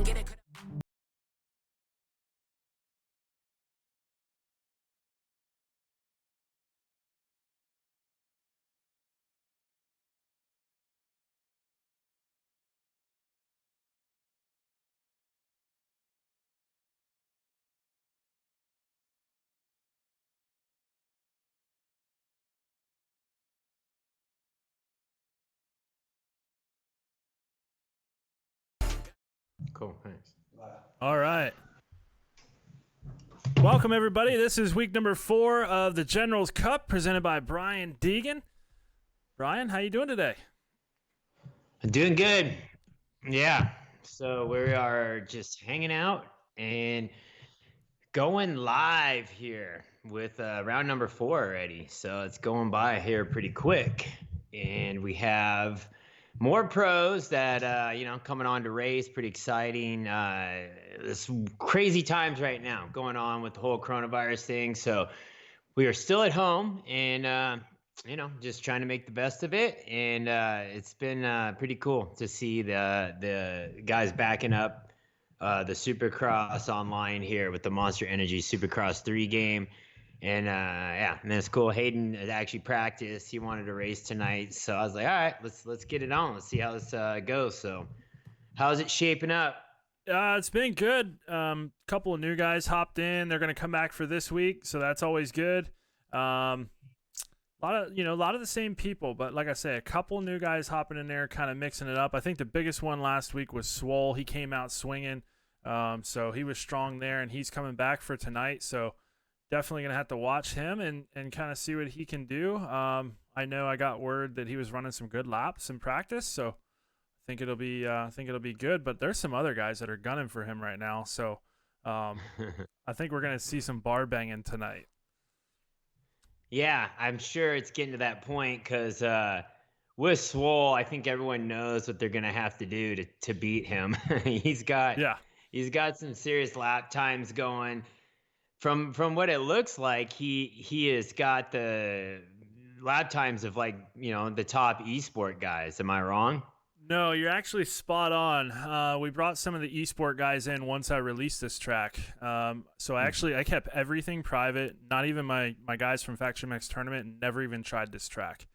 couldn't get it. Cool, thanks. All right. Welcome, everybody. This is week number 4 of the General's Cup, presented by Brian Deegan. Brian, how you doing today? I'm doing good. Yeah. So we are just hanging out and going live here with round number 4 already. So it's going by here pretty quick. And we have more pros that, coming on to race. Pretty exciting. This crazy times right now going on with the whole coronavirus thing. So we are still at home and, just trying to make the best of it. And it's been pretty cool to see the guys backing up the Supercross online here with the Monster Energy Supercross 3 game. And and it's cool. Hayden had actually practiced. He wanted to race tonight. So I was like, all right, let's get it on. Let's see how this goes. So how's it shaping up? It's been good. Couple of new guys hopped in. They're going to come back for this week, so that's always good. A lot of the same people, but like I say, a couple new guys hopping in there, kind of mixing it up. I think the biggest one last week was Swole. He came out swinging, so he was strong there, and he's coming back for tonight. So definitely gonna have to watch him and kind of see what he can do. I know I got word that he was running some good laps in practice, so I think it'll be good. But there's some other guys that are gunning for him right now, so I think we're gonna see some bar banging tonight. Yeah, I'm sure it's getting to that point because with Swole, I think everyone knows what they're gonna have to do to beat him. He's got some serious lap times going. From what it looks like, he has got the lap times of the top esport guys. Am I wrong? No, you're actually spot on. We brought some of the esport guys in once I released this track. So I kept everything private, not even my guys from Faction Max Tournament, never even tried this track.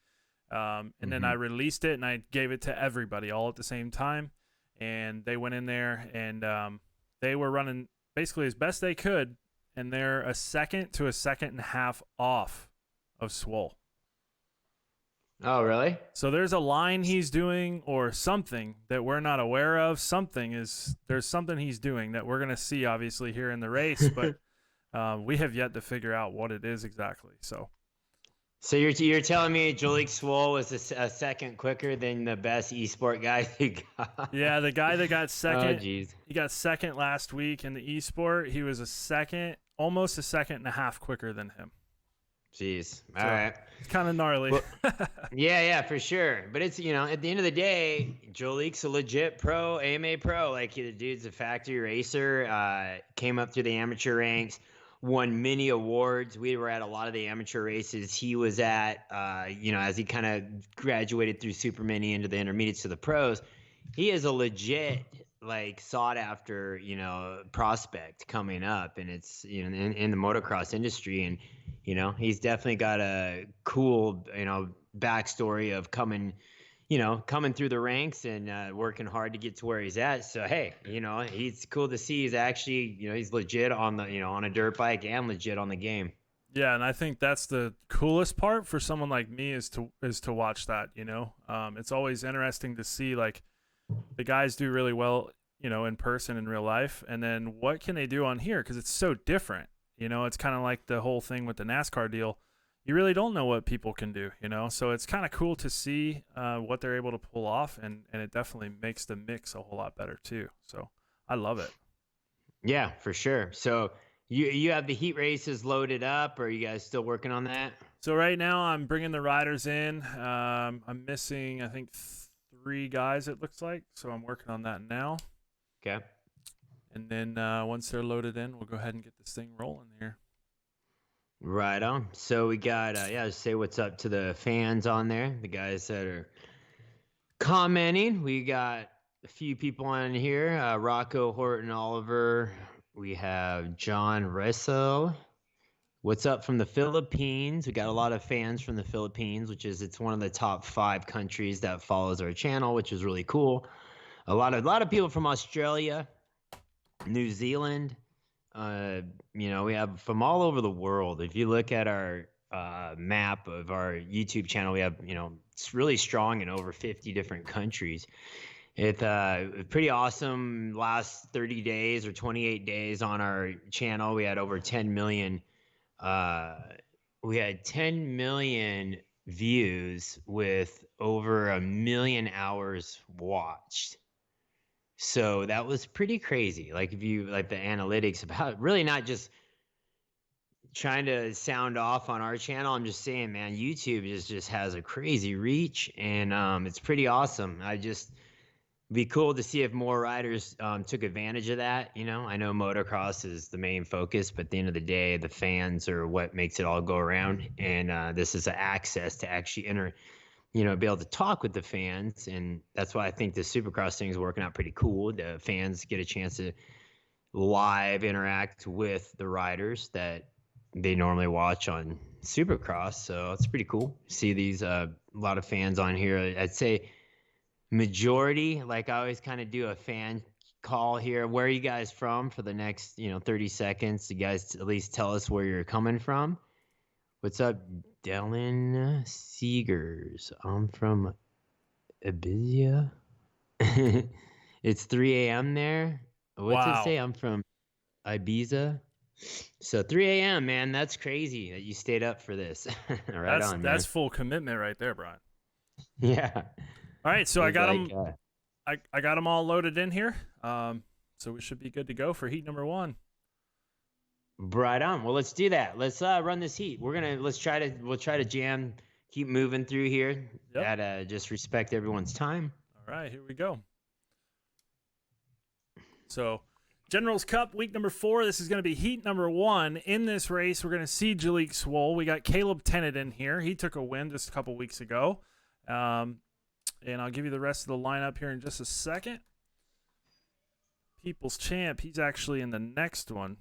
And then I released it and I gave it to everybody all at the same time. And they went in there and they were running basically as best they could. And they're a second to a second and a half off of Swole. Oh, really? So there's a line he's doing or something that we're not aware of. There's something he's doing that we're going to see, obviously, here in the race. But we have yet to figure out what it is exactly. So you're telling me Jalik Swole was a second quicker than the best esport guy you got? Yeah, the guy that got second. Oh, geez. He got second last week in the esport. He was almost a second and a half quicker than him. Jeez. All right. It's kind of gnarly. Well, yeah, for sure. But it's, at the end of the day, Jolik's a legit pro, AMA pro. Like, the dude's a factory racer, came up through the amateur ranks, won many awards. We were at a lot of the amateur races he was at, as he kind of graduated through super mini into the intermediates to the pros. He is a legit, sought after, prospect coming up. And it's, in the motocross industry. And, he's definitely got a cool, backstory of coming through the ranks and working hard to get to where he's at. So, hey, he's cool to see. He's actually, he's legit on on a dirt bike and legit on the game. Yeah, and I think that's the coolest part for someone like me is to watch that. It's always interesting to see the guys do really well, in person in real life, and then what can they do on here because it's so different. It's kind of like the whole thing with the NASCAR deal. You really don't know what people can do, So it's kind of cool to see what they're able to pull off, and it definitely makes the mix a whole lot better too. So I love it. Yeah, for sure. So you have the heat races loaded up, or are you guys still working on that? So right now I'm bringing the riders in. I'm missing, I think, 3 guys, it looks like. So I'm working on that now. Okay. And then once they're loaded in, we'll go ahead and get this thing rolling here. Right on. So we got, say what's up to the fans on there, the guys that are commenting. We got a few people on here. Rocco, Horton, Oliver. We have John Russell. What's up from the Philippines? We got a lot of fans from the Philippines, it's one of the top 5 countries that follows our channel, which is really cool. A lot of people from Australia, New Zealand. We have from all over the world. If you look at our map of our YouTube channel, we have, it's really strong in over 50 different countries. It's pretty awesome. Last 30 days or 28 days on our channel, we had over 10 million. We had 10 million views with over 1 million hours watched. So that was pretty crazy. Like if you like the analytics about really not just trying to sound off on our channel. I'm just saying, man, YouTube just has a crazy reach, and it's pretty awesome. Be cool to see if more riders took advantage of that. I know motocross is the main focus, but at the end of the day, the fans are what makes it all go around. And this is an access to actually be able to talk with the fans. And that's why I think the Supercross thing is working out pretty cool. The fans get a chance to live interact with the riders that they normally watch on Supercross. So it's pretty cool. See these a lot of fans on here. I'd say majority, like I always kind of do a fan call here. Where are you guys from for the next 30 seconds? You guys at least tell us where you're coming from. What's up, Dylan Seegers? I'm from Ibiza. It's 3 a.m. there. What's it say? I'm from Ibiza. So 3 a.m., man, that's crazy that you stayed up for this. That's full commitment right there, Brian. Yeah. All right, so I got them. I got them all loaded in here. So we should be good to go for heat number 1. Right on. Well, let's do that. Let's run this heat. We'll try to jam, keep moving through here. Yep. Just respect everyone's time. All right, here we go. So, General's Cup, week number 4. This is going to be heat number 1. In this race, we're going to see Jalek Swoll. We got Caleb Tennant in here. He took a win just a couple weeks ago. And I'll give you the rest of the lineup here in just a second. People's Champ, he's actually in the next one.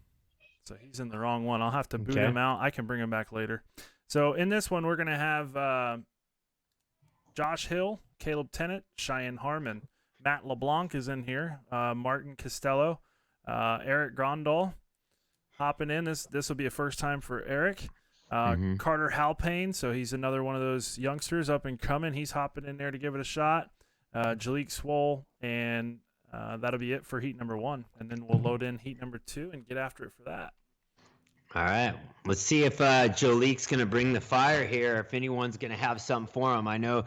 So he's in the wrong one. I'll have to boot him out. I can bring him back later. So in this one, we're going to have Josh Hill, Caleb Tennant, Cheyenne Harmon. Matt LeBlanc is in here. Martin Costello, Eric Grondahl hopping in. This will be a first time for Eric. Carter Hal Payne, so he's another one of those youngsters up and coming. He's hopping in there to give it a shot. Jalek Swoll, and that'll be it for heat number 1. And then we'll load in heat number 2 and get after it for that. All right. Let's see if Jalek's going to bring the fire here, if anyone's going to have something for him. I know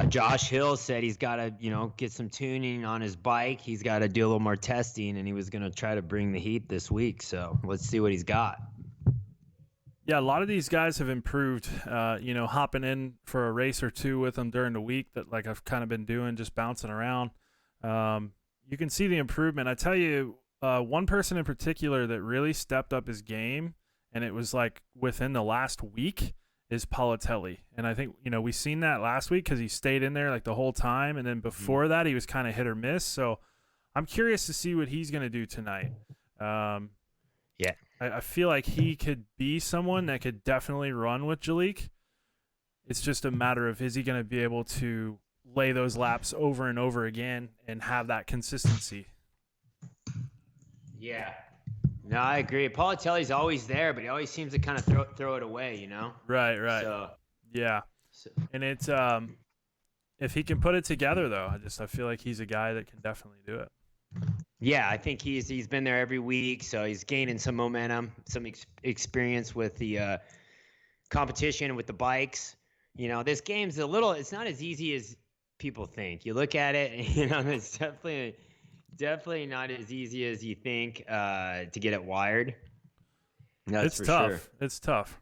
Josh Hill said he's got to, get some tuning on his bike. He's got to do a little more testing, and he was going to try to bring the heat this week. So let's see what he's got. Yeah, a lot of these guys have improved, hopping in for a race or two with them during the week that like I've kind of been doing, just bouncing around. You can see the improvement. I tell you, one person in particular that really stepped up his game, and it was like within the last week, is Politelli. And I think, we seen that last week because he stayed in there like the whole time. And then before that, he was kind of hit or miss. So I'm curious to see what he's going to do tonight. Yeah. I feel like he could be someone that could definitely run with Jalek. It's just a matter of, is he going to be able to lay those laps over and over again and have that consistency? Yeah. No, I agree. Politelli's always there, but he always seems to kind of throw it away, Right. So, yeah. And it's if he can put it together, though, I feel like he's a guy that can definitely do it. Yeah, I think he's been there every week, so he's gaining some momentum, some experience with the competition with the bikes. This game's it's not as easy as people think. You look at it, and, it's definitely not as easy as you think to get it wired. That's for tough. Sure. It's tough.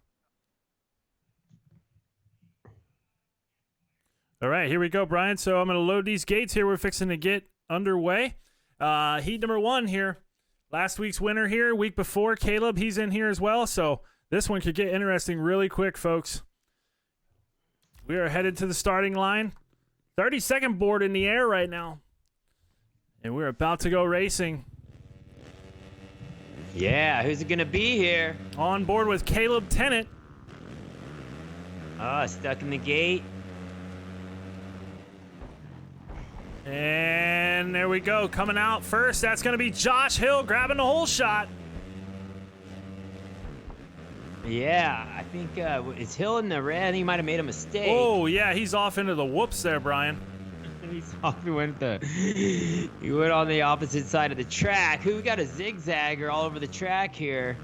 All right, here we go, Brian. So I'm going to load these gates here. We're fixing to get underway. Heat number 1 here. Last week's winner here. Week before, Caleb, he's in here as well. So this one could get interesting really quick, folks. We are headed to the starting line. 30-second board in the air right now. And we're about to go racing. Yeah, who's it going to be here? On board with Caleb Tennant. Stuck in the gate. And there we go. Coming out first, that's going to be Josh Hill grabbing the whole shot. Yeah, I think is Hill in the red? I think he might have made a mistake. Oh, yeah, he's off into the whoops there, Brian. He's off. He went on the opposite side of the track. Who got a zigzagger all over the track here?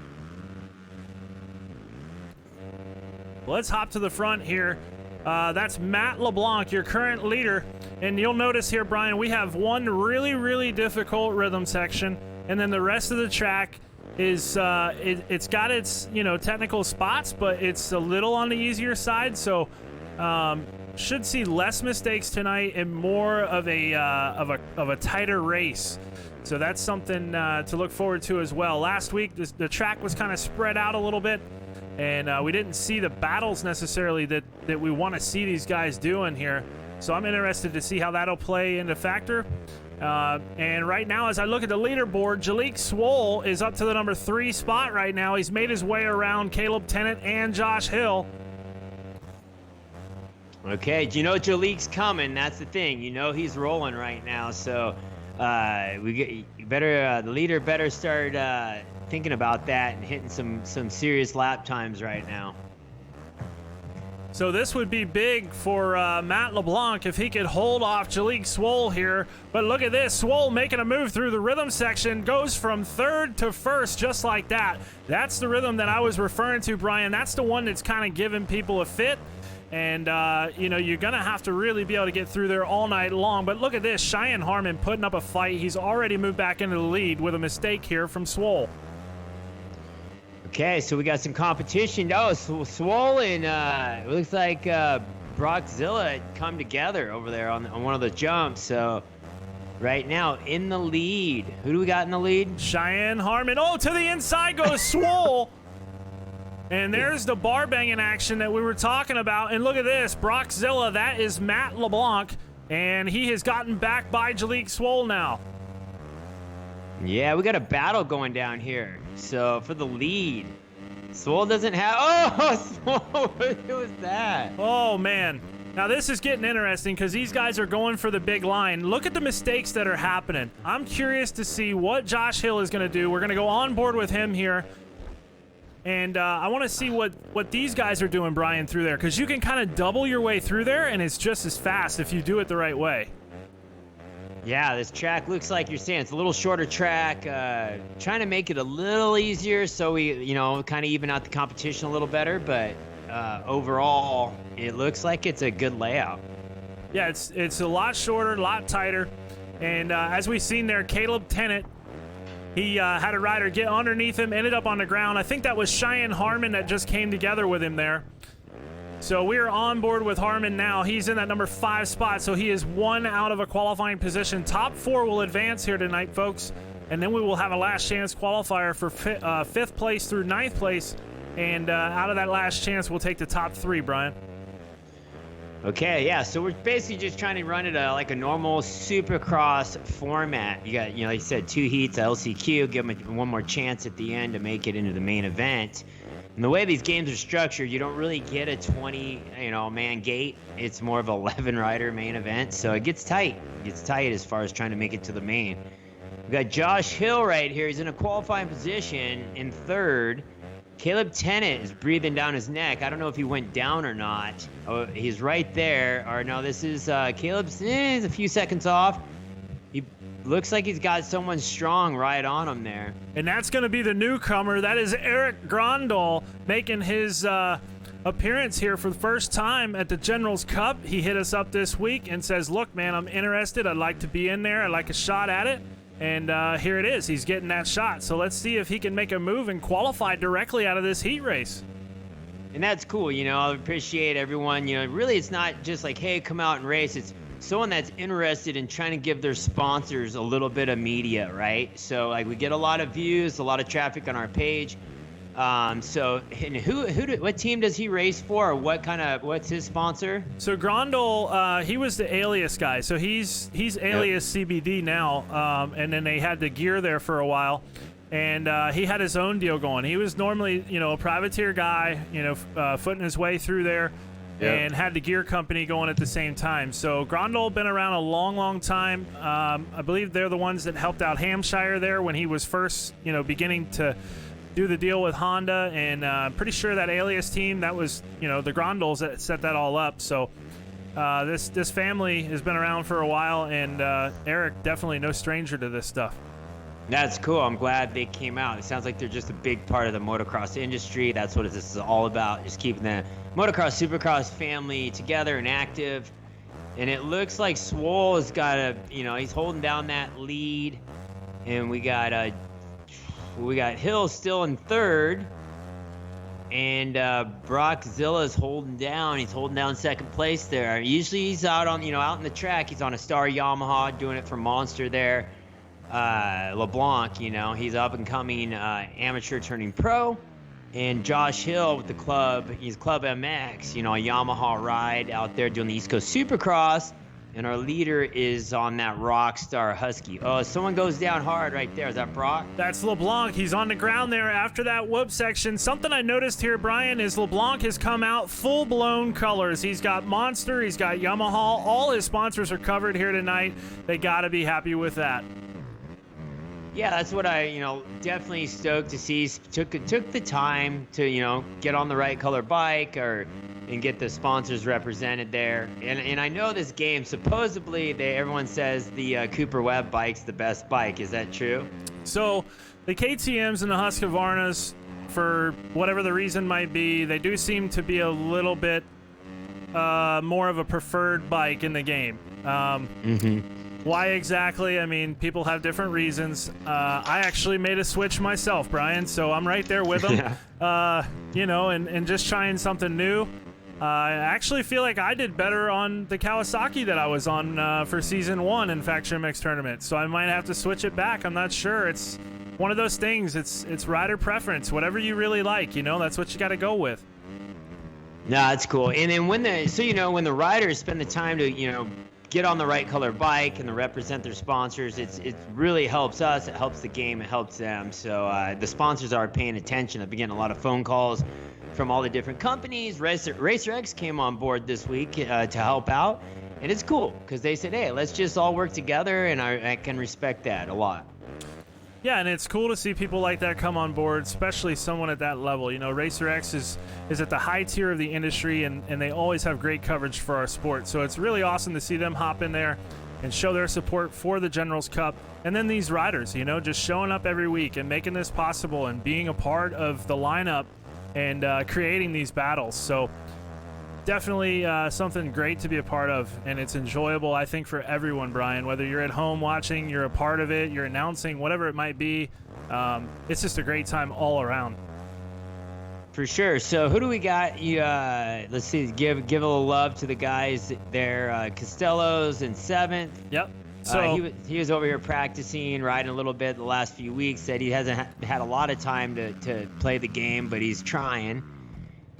Let's hop to the front here. That's Matt LeBlanc, your current leader. And you'll notice here, Brian, we have one really, really difficult rhythm section. And then the rest of the track is, it's got its, technical spots, but it's a little on the easier side. So, should see less mistakes tonight and more of a tighter race. So that's something to look forward to as well. Last week, the track was kind of spread out a little bit. And we didn't see the battles necessarily that we want to see these guys doing here. So I'm interested to see how that'll play into factor. And right now, as I look at the leaderboard, Jalik Swoll is up to the number 3 spot right now. He's made his way around Caleb Tennant and Josh Hill. Okay, Jalik's coming. That's the thing. He's rolling right now. So the leader better start thinking about that and hitting some serious lap times right now. So this would be big for Matt LeBlanc if he could hold off Jalik Swoll here. But look at this, Swoll making a move through the rhythm section, goes from 3rd to 1st just like that. That's the rhythm that I was referring to, Brian. That's the one that's kind of giving people a fit. And, you're going to have to really be able to get through there all night long. But look at this, Cheyenne Harmon putting up a fight. He's already moved back into the lead with a mistake here from Swoll. Okay, so we got some competition. Oh, Swollen. It looks like Brockzilla had come together over there on one of the jumps. So right now in the lead. Who do we got in the lead? Cheyenne Harmon. Oh, to the inside goes Swoll. And there's the bar banging action that we were talking about. And look at this, Brockzilla. That is Matt LeBlanc. And he has gotten back by Jalik Swoll now. Yeah, we got a battle going down here. So for the lead, Swoll doesn't have. Oh, Swoll, what was that? Oh man, now this is getting interesting because these guys are going for the big line. Look at the mistakes that are happening. I'm curious to see what Josh Hill is going to do. We're going to go on board with him here, and I want to see what these guys are doing, Brian, through there, because you can kind of double your way through there, and it's just as fast if you do it the right way. Yeah, this track looks like you're saying it's a little shorter track, trying to make it a little easier so we, kind of even out the competition a little better. But overall, it looks like it's a good layout. Yeah, it's a lot shorter, a lot tighter. And as we've seen there, Caleb Tennant, he had a rider get underneath him, ended up on the ground. I think that was Cheyenne Harmon that just came together with him there. So we are on board with Harmon now. He's in that number 5 spot, so he is 1 out of a qualifying position. Top 4 will advance here tonight, folks, and then we will have a last chance qualifier for 5th place through 9th place, and out of that last chance, we'll take the top 3, Brian. Okay, yeah, so we're basically just trying to run it like a normal Supercross format. You got, like you said, 2 heats, LCQ, give them one more chance at the end to make it into the main event. And the way these games are structured, you don't really get a 20, man gate. It's more of an 11 rider main event, so it gets tight. It gets tight as far as trying to make it to the main. We got Josh Hill right here. He's in a qualifying position in 3rd. Caleb Tennant is breathing down his neck. I don't know if he went down or not. Oh, he's right there. Or no, this is Caleb's. He's a few seconds off. He looks like he's got someone strong right on him there. And that's going to be the newcomer. That is Eric Grondahl making his appearance here for the first time at the Generals Cup. He hit us up this week and says, look, man, I'm interested. I'd like to be in there. I'd like a shot at it. And here it is. He's getting that shot. So let's see if he can make a move and qualify directly out of this heat race. And that's cool. I appreciate everyone. Really, it's not just like, hey, come out and race. It's someone that's interested in trying to give their sponsors a little bit of media, right? So, like, we get a lot of views, a lot of traffic on our page. So and what team does he race for? Or what's his sponsor? So Grondahl, he was the Alias guy. So he's Alias CBD now. And then they had the gear there for a while. And he had his own deal going. He was normally, a privateer guy, footing his way through there. Yep. And had the gear company going at the same time. So Grondahl been around a long, long time. I believe they're the ones that helped out Hampshire there when he was first, beginning to do the deal with Honda. And I'm pretty sure that Alias team, that was, the Grondahls that set that all up. So this family has been around for a while, and Eric, definitely no stranger to this stuff. That's cool. I'm glad they came out. It sounds like they're just a big part of the motocross industry. That's what this is all about, just keeping the motocross, supercross family together and active. And it looks like Swole has got he's holding down that lead. And we got Hill still in third. And Brockzilla's holding down. He's holding down second place there. Usually he's out on, out in the track. He's on a Star Yamaha doing it for Monster there. Leblanc, he's up and coming amateur turning pro, and Josh Hill with the club, he's Club MX, a Yamaha ride out there doing the East Coast Supercross, and our leader is on that Rockstar Husky. Oh, someone goes down hard right there. Is that Brock? That's LeBlanc. He's on the ground there after that whoop section. Something I noticed here, Brian, is LeBlanc has come out full-blown colors. He's got Monster, he's got Yamaha. All his sponsors are covered here tonight. They got to be happy with that. Yeah, that's what I, definitely stoked to see. Took the time to, get on the right color bike and get the sponsors represented there. And I know this game, supposedly everyone says the Cooper Webb bike's the best bike. Is that true? So the KTMs and the Husqvarnas, for whatever the reason might be, they do seem to be a little bit more of a preferred bike in the game. Why exactly? I mean, people have different reasons. I actually made a switch myself, Brian, so I'm right there with them. And just trying something new. I actually feel like I did better on the Kawasaki that I was on for season 1 in Faction MX Tournament, so I might have to switch it back. I'm not sure. It's one of those things. It's rider preference. Whatever you really like, that's what you got to go with. No, that's cool. And then when the riders spend the time to, get on the right color bike and to represent their sponsors, it really helps us. It helps the game. It helps them. So the sponsors are paying attention. I've been getting a lot of phone calls from all the different companies. Racer X came on board this week to help out, and it's cool because they said, "Hey, let's just all work together," and I can respect that a lot. Yeah, and it's cool to see people like that come on board, especially someone at that level. Racer X is at the high tier of the industry, and they always have great coverage for our sport. So it's really awesome to see them hop in there and show their support for the Generals Cup. And then these riders, just showing up every week and making this possible and being a part of the lineup and creating these battles. So definitely something great to be a part of, and it's enjoyable, I think, for everyone, Brian. Whether you're at home watching, you're a part of it, you're announcing, whatever it might be, it's just a great time all around. For sure. So who do we got? Let's see. Give a little love to the guys there. Costello's in 7th. Yep. So he was over here practicing, riding a little bit the last few weeks. Said he hasn't had a lot of time to play the game, but he's trying.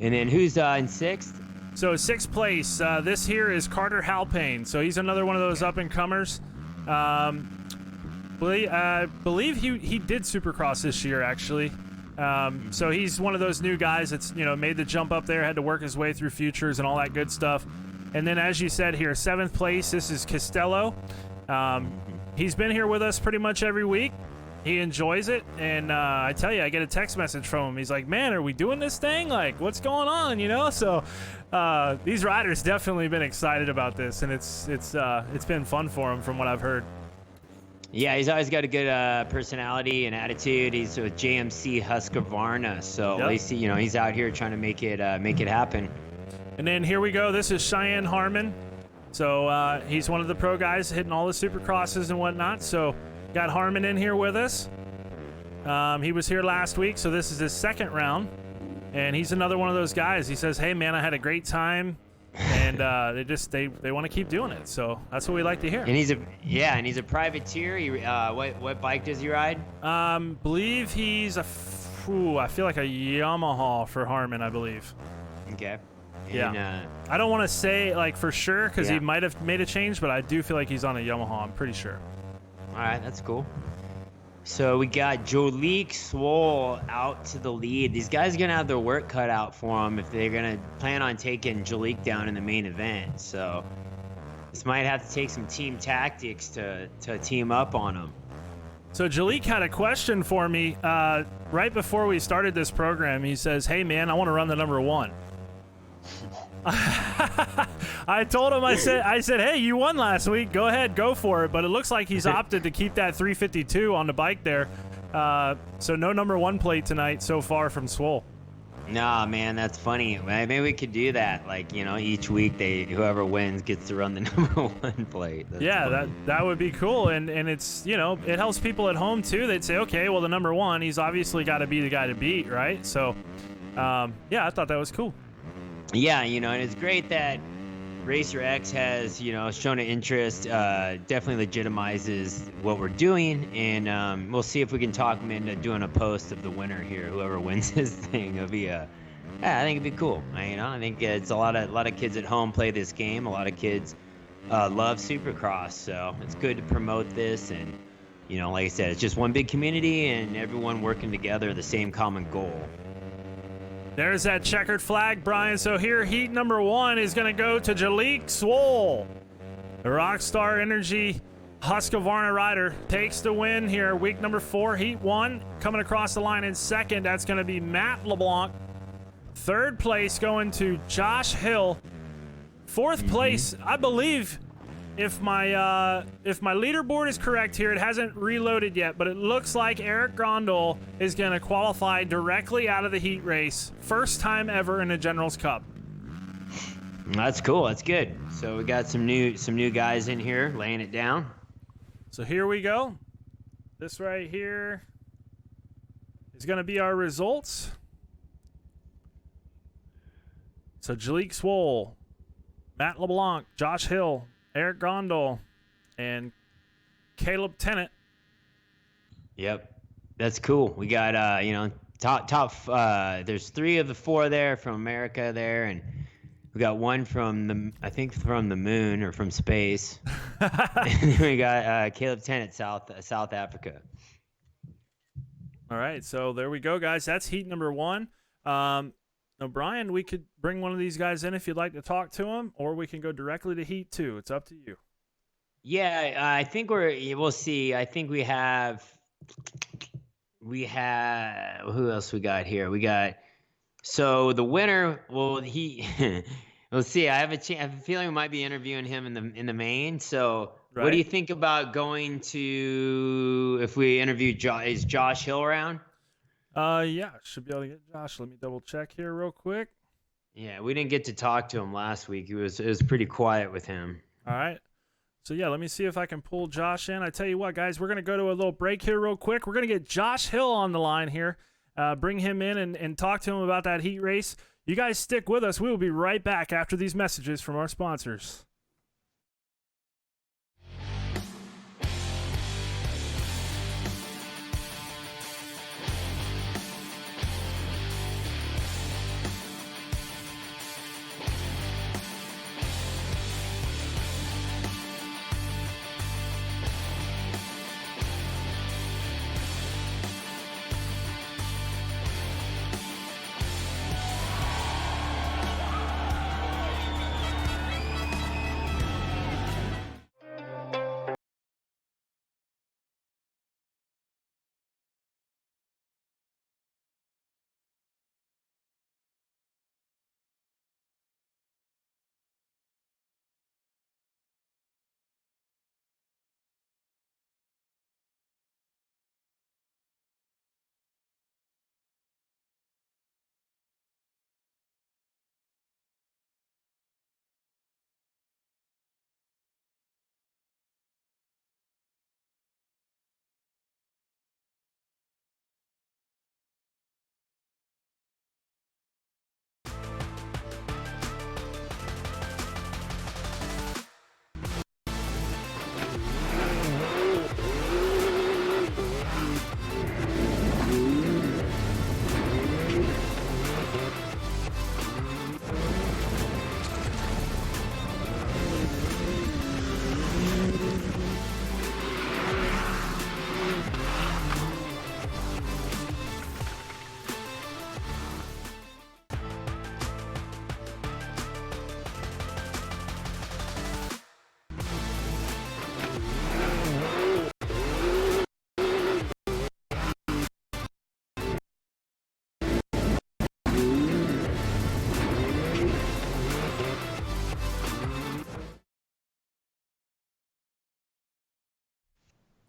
And then who's in 6th? So 6th place, this here is Carter Hal Payne. So he's another one of those up-and-comers. Believe he did Supercross this year, actually. So he's one of those new guys that's, made the jump up there, had to work his way through futures and all that good stuff. And then, as you said here, 7th place, this is Costello. He's been here with us pretty much every week. He enjoys it, and I tell you, I get a text message from him. He's like, "Man, are we doing this thing? Like, what's going on?" So these riders definitely been excited about this, and it's been fun for him from what I've heard. Yeah, he's always got a good personality and attitude. He's with JMC Husqvarna, so at least he's out here trying to make it happen. And then here we go. This is Cheyenne Harmon. So he's one of the pro guys hitting all the Supercrosses and whatnot. So got Harmon in here with us. He was here last week, so this is his 2nd round. And he's another one of those guys. He says, "Hey, man, I had a great time." And they want to keep doing it. So that's what we like to hear. And he's a privateer. What bike does he ride? Believe he's I feel like a Yamaha for Harmon, I believe. Okay. Yeah. And, I don't want to say like for sure because Yeah. he might have made a change, but I do feel like he's on a Yamaha. I'm pretty sure. all right, that's cool. So we got Jolik Swole out to the lead. These guys are gonna have their work cut out for them if they're gonna plan on taking Jolik down in the main event. So this might have to take some team tactics to team up on them. So Jalik had a question for me right before we started this program. He says, "Hey man, I want to run the number 1." I told him, I said, "Hey, you won last week. Go ahead, go for it." But it looks like he's opted to keep that 352 on the bike there. So no number 1 plate tonight so far from Swole. Nah, man, that's funny. Maybe we could do that. Like, each week whoever wins gets to run the number 1 plate. That's Yeah, funny. that would be cool, and it's it helps people at home too. They'd say, okay, well the number 1, he's obviously got to be the guy to beat, right? So, yeah, I thought that was cool. Yeah, and it's great that Racer X has, shown an interest, definitely legitimizes what we're doing, and we'll see if we can talk him into doing a post of the winner here. Whoever wins this thing, it'll be I think it'd be cool. I think it's a lot of kids at home play this game. A lot of kids love Supercross, so it's good to promote this, and like I said, it's just one big community and everyone working together, the same common goal. There's that checkered flag, Brian. So here, heat number 1 is going to go to Jalik Swole. The Rockstar Energy Husqvarna rider takes the win here. Week number 4, heat 1. Coming across the line in second, that's going to be Matt LeBlanc. Third place going to Josh Hill. Fourth place, I believe, if my leaderboard is correct here, it hasn't reloaded yet, but it looks like Eric Grondahl is going to qualify directly out of the heat race. First time ever in a General's Cup. That's cool. That's good. So we got some new guys in here laying it down. So here we go. This right here is going to be our results. So Jalik Swole, Matt LeBlanc, Josh Hill, Eric Grondahl, and Caleb Tennant. Yep, that's cool. We got top. There's 3 of the 4 there from America there, and we got 1 from the moon or from space. And then we got Caleb Tennant, South Africa. All right, so there we go, guys. That's heat number 1. Now, Brian, we could bring one of these guys in if you'd like to talk to him, or we can go directly to heat 2. It's up to you. Yeah, I think we'll see. I think we have who else we got here? We got, so the winner, well, we'll see. I have a feeling we might be interviewing him in the main. So Right. What do you think about going to, if we interview is Josh Hill around? Yeah, should be able to get Josh. Let me double check here real quick. Yeah, we didn't get to talk to him last week. It was pretty quiet with him. All right. So, yeah, let me see if I can pull Josh in. I tell you what, guys, we're going to go to a little break here real quick. We're going to get Josh Hill on the line here, bring him in and talk to him about that heat race. You guys stick with us. We will be right back after these messages from our sponsors.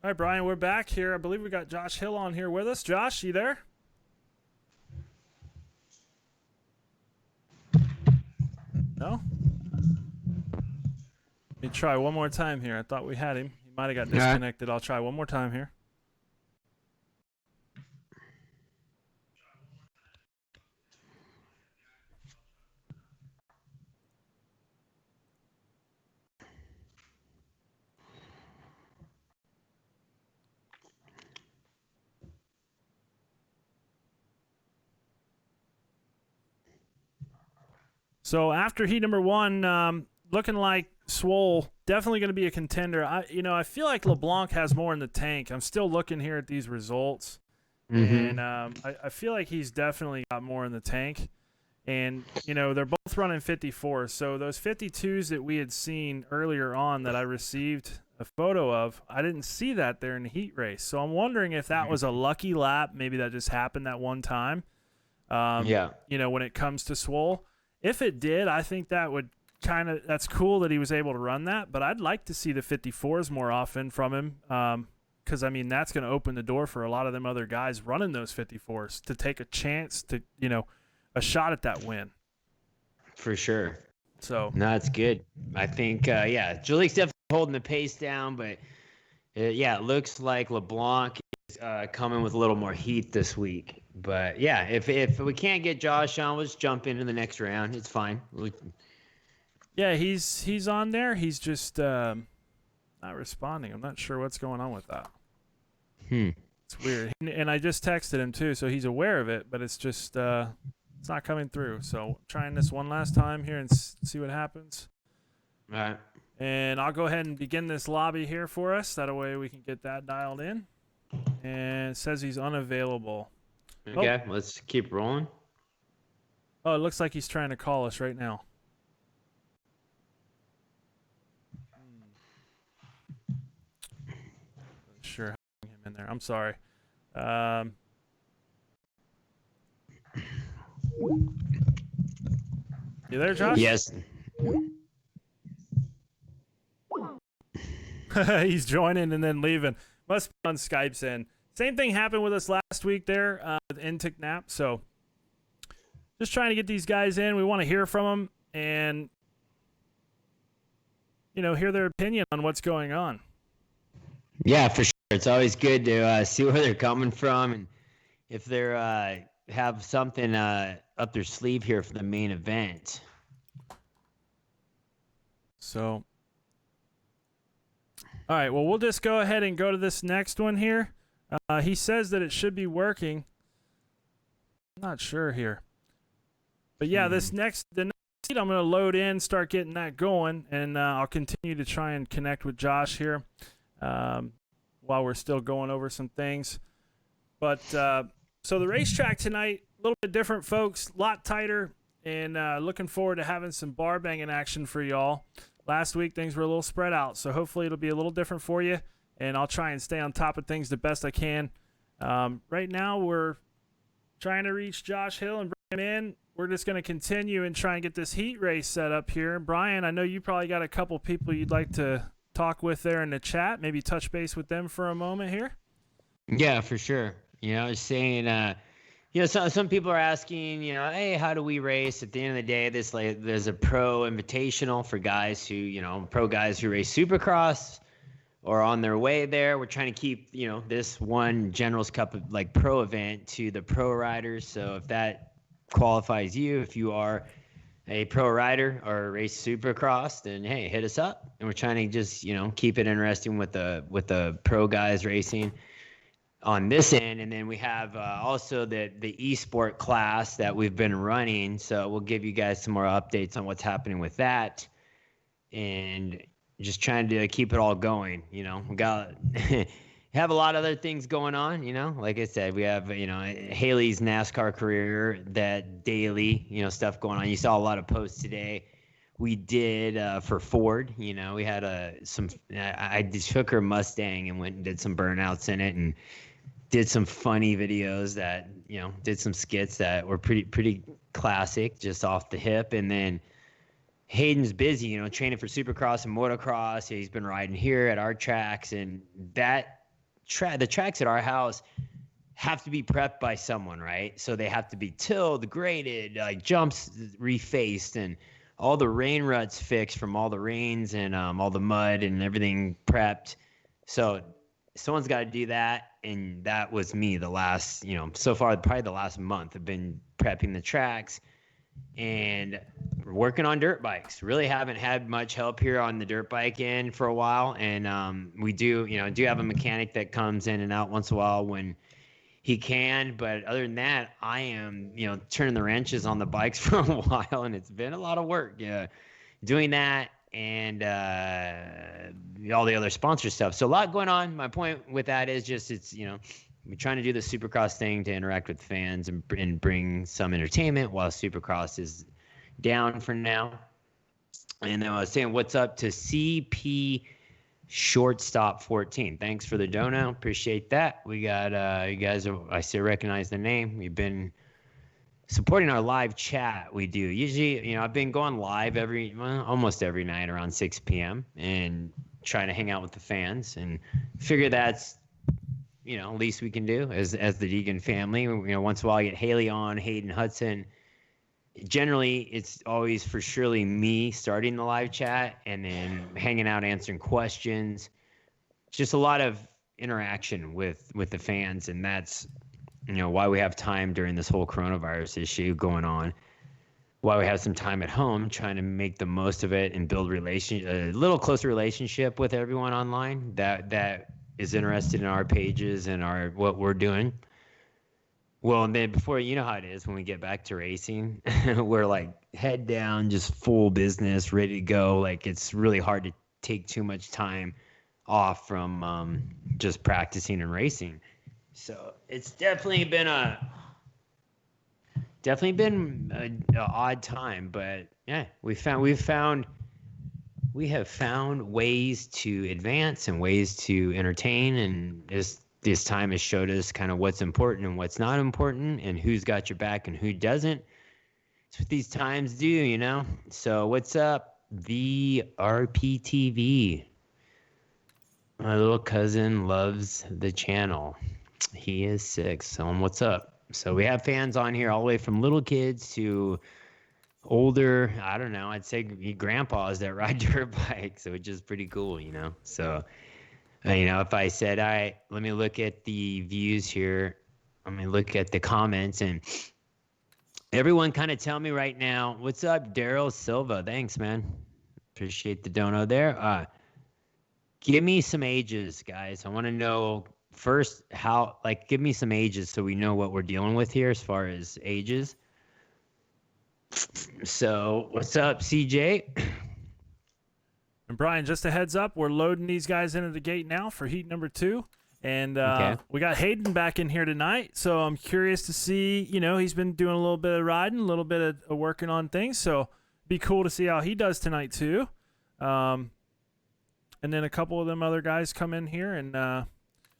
All right, Brian, we're back here. I believe we got Josh Hill on here with us. Josh, you there? No? Let me try one more time here. I thought we had him. He might have got disconnected. I'll try one more time here. So after heat number one, looking like Swole definitely going to be a contender. I feel like Leblanc has more in the tank. I'm still looking here at these results, and I feel like he's definitely got more in the tank. And they're both running 54. So those 52s that we had seen earlier on that I received a photo of, I didn't see that there in the heat race. So I'm wondering if that was a lucky lap. Maybe that just happened that one time. When it comes to Swole. If it did, I think that would that's cool that he was able to run that, but I'd like to see the 54s more often from him, because that's going to open the door for a lot of them other guys running those 54s to take a chance to a shot at that win. For sure. So no, it's good. I think Juliek's definitely holding the pace down, but it looks like Leblanc is coming with a little more heat this week. But yeah, if we can't get Josh on, we'll just jump into the next round. It's fine. Yeah, he's on there. He's just not responding. I'm not sure what's going on with that. It's weird. And I just texted him too, so he's aware of it, but it's just it's not coming through. So trying this one last time here and see what happens. All right. And I'll go ahead and begin this lobby here for us. That way we can get that dialed in. And it says he's unavailable. Okay, let's keep rolling. Oh, it looks like he's trying to call us right now. Sure, him in there. I'm sorry. You there, Josh? Yes. He's joining and then leaving. Must be on Skype's end. Same thing happened with us last week there with Intic Nap. So just trying to get these guys in. We want to hear from them and, hear their opinion on what's going on. Yeah, for sure. It's always good to see where they're coming from and if they're have something up their sleeve here for the main event. So, all right. Well, we'll just go ahead and go to this next one here. He says that it should be working. I'm not sure here. But yeah, the next seat I'm going to load in, start getting that going, and I'll continue to try and connect with Josh here while we're still going over some things. But so the racetrack tonight, a little bit different, folks, a lot tighter, and looking forward to having some bar banging action for y'all. Last week, things were a little spread out, so hopefully it'll be a little different for you. And I'll try and stay on top of things the best I can. Right now, we're trying to reach Josh Hill and bring him in. We're just going to continue and try and get this heat race set up here. Brian, I know you probably got a couple people you'd like to talk with there in the chat. Maybe touch base with them for a moment here. Yeah, for sure. I was saying, some people are asking, hey, how do we race? At the end of the day, there's a pro invitational for guys who, pro guys who race Supercross or on their way there. We're trying to keep, this one General's Cup of pro event to the pro riders. So if that qualifies you, if you are a pro rider or race Supercross, then hey, hit us up. And we're trying to just, keep it interesting with the pro guys racing on this end. And then we have also the esport class that we've been running. So we'll give you guys some more updates on what's happening with that. And just trying to keep it all going. We got have a lot of other things going on. Like I said, we have Haley's NASCAR career, that daily stuff going on. You saw a lot of posts today. We did for Ford. We had I just took her Mustang and went and did some burnouts in it and did some funny videos that did some skits that were pretty classic, just off the hip. And then Hayden's busy, training for Supercross and motocross. He's been riding here at our tracks, and that the tracks at our house have to be prepped by someone, right? So they have to be tilled, graded, like jumps refaced, and all the rain ruts fixed from all the rains and all the mud and everything prepped. So someone's got to do that, and that was me the last, so far probably the last month. I've been prepping the tracks and working on dirt bikes. Really haven't had much help here on the dirt bike end for a while, and we do have a mechanic that comes in and out once in a while when he can, but other than that, I am, turning the wrenches on the bikes for a while, and it's been a lot of work, doing that and all the other sponsor stuff. So a lot going on. My point with that is just we're trying to do the Supercross thing to interact with fans and bring some entertainment while Supercross is down for now. And then I was saying, what's up to CP Shortstop 14. Thanks for the dono. Appreciate that. We got you guys. I still recognize the name. We've been supporting our live chat. We do usually. I've been going live almost every night around 6 p.m. and trying to hang out with the fans and figure that's least we can do as the Deegan family. Once in a while I get Haley on, Hayden Hudson. Generally, it's always for surely me starting the live chat and then hanging out, answering questions. Just a lot of interaction with the fans, and that's why we have time during this whole coronavirus issue going on. Why we have some time at home, trying to make the most of it and build a little closer relationship with everyone online that is interested in our pages and what we're doing. Well, and then before, how it is when we get back to racing, we're like head down, just full business, ready to go. Like it's really hard to take too much time off from just practicing and racing. So it's definitely been an odd time, but yeah, we have found ways to advance and ways to entertain, and this time has showed us kind of what's important and what's not important and who's got your back and who doesn't. It's what these times do, So what's up, VRPTV? My little cousin loves the channel. He is 6. So what's up? So we have fans on here all the way from little kids to older, I don't know, I'd say grandpas that ride dirt bikes, which is pretty cool, So if I said, all right, let me look at the views here. Let me look at the comments, and everyone kind of tell me right now, what's up, Daryl Silva? Thanks, man. Appreciate the dono there. Give me some ages, guys. I want to know first give me some ages so we know what we're dealing with here as far as ages. So what's up, CJ? And Brian, just a heads up, we're loading these guys into the gate now for heat number 2. And okay. We got Hayden back in here tonight, so I'm curious to see, he's been doing a little bit of riding, a little bit of working on things, so it'd be cool to see how he does tonight too. And then a couple of them other guys come in here and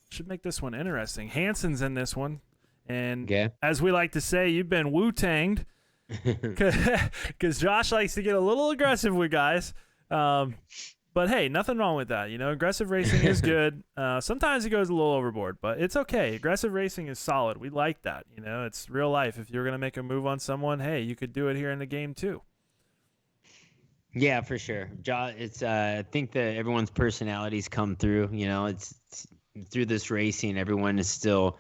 should make this one interesting. Hanson's in this one, and as we like to say, you've been Wu-tanged, because Josh likes to get a little aggressive with guys. But hey, nothing wrong with that. Aggressive racing is good. Sometimes it goes a little overboard, but it's okay. Aggressive racing is solid. We like that. It's real life. If you're going to make a move on someone, hey, you could do it here in the game too. Yeah, for sure. It's I think that everyone's personalities come through. It's through this racing, everyone is still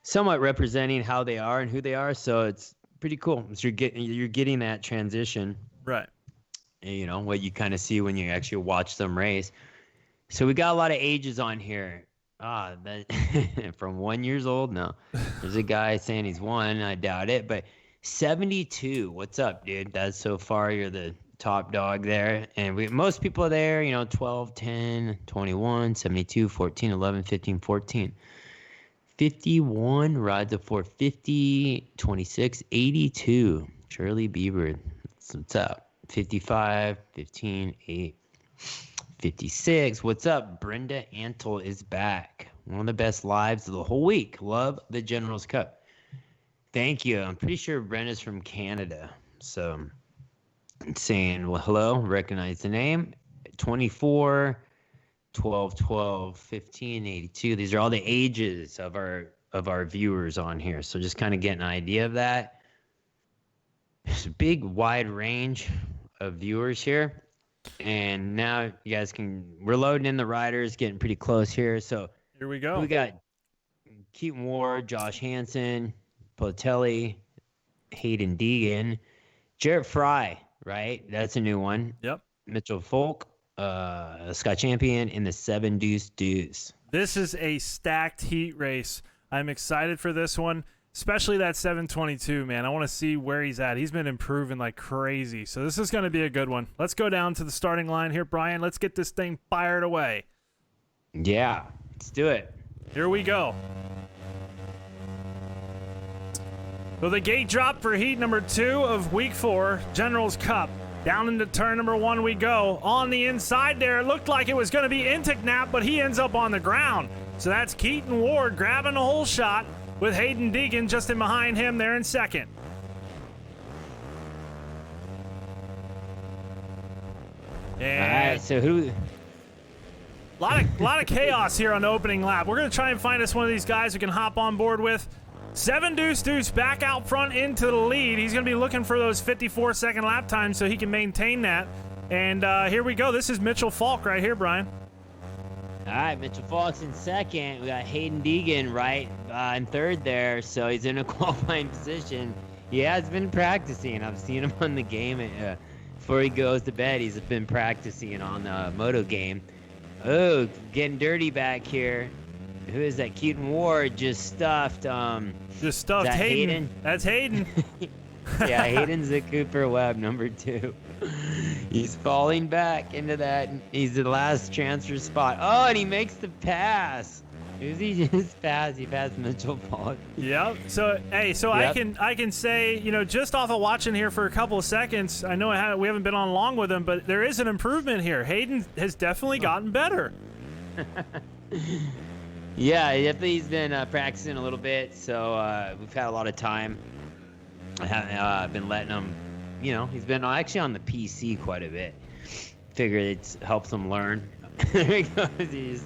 somewhat representing how they are and who they are. So it's pretty cool. So you're getting that transition, right? What you kind of see when you actually watch them race. So we got a lot of ages on here. From 1 year old. No, there's a guy saying he's 1. I doubt it, but 72. What's up, dude? That's so far. You're the top dog there. And most people are there, 12, 10, 21, 72, 14, 11, 15, 14. 51 rides a 450, 26, 82. Shirley Bieber. What's up? 55, 15, 8, 56. What's up? Brenda Antle is back. One of the best lives of the whole week. Love the General's Cup. Thank you. I'm pretty sure Brenda's from Canada. So saying, well, hello, recognize the name. 24, 12, 12, 15, 82. These are all the ages of our viewers on here. So just kind of get an idea of that. There's a big wide range of viewers here. And now you guys we're loading in the riders, getting pretty close here. So here we go. We got Keaton Ward, Josh Hansen, Potelli, Hayden Deegan, Jarrett Fry, right? That's a new one. Yep. Mitchell Folk, Scott Champion in the 7 Deuce Deuce. This is a stacked heat race. I'm excited for this one, especially that 722, man. I want to see where he's at. He's been improving like crazy. So this is going to be a good one. Let's go down to the starting line here, Brian. Let's get this thing fired away. Yeah, let's do it. Here we go. So the gate drop for heat number 2 of week 4, General's Cup. Down into turn number 1 we go. On the inside there, it looked like it was going to be Intignap, but he ends up on the ground. So that's Keaton Ward grabbing the whole shot with Hayden Deegan just in behind him there in second. And all right, so who... lot of chaos here on the opening lap. We're going to try and find us one of these guys we can hop on board with. 7 Deuce Deuce back out front into the lead. He's going to be looking for those 54-second lap times so he can maintain that. And here we go. This is Mitchell Falk right here, Brian. All right, Mitchell Falk's in second. We got Hayden Deegan right in third there, so he's in a qualifying position. He has been practicing. I've seen him on the game before he goes to bed. He's been practicing on the moto game. Oh, getting dirty back here. Who is that? Keaton Ward just stuffed. Just stuffed Hayden. That's Hayden. Yeah, Hayden's the Cooper Webb number 2. He's falling back into that. He's the last transfer spot. Oh, and he makes the pass. Who's he just passed? He passed Mitchell Falk. Yep. So hey, yep. I can say, you know, just off of watching here for a couple of seconds, I know we haven't been on long with him, but there is an improvement here. Hayden has definitely gotten better. Yeah, he's been practicing a little bit, so we've had a lot of time. I've been letting him, you know, he's been actually on the PC quite a bit. Figured it helps him learn. There he goes. He's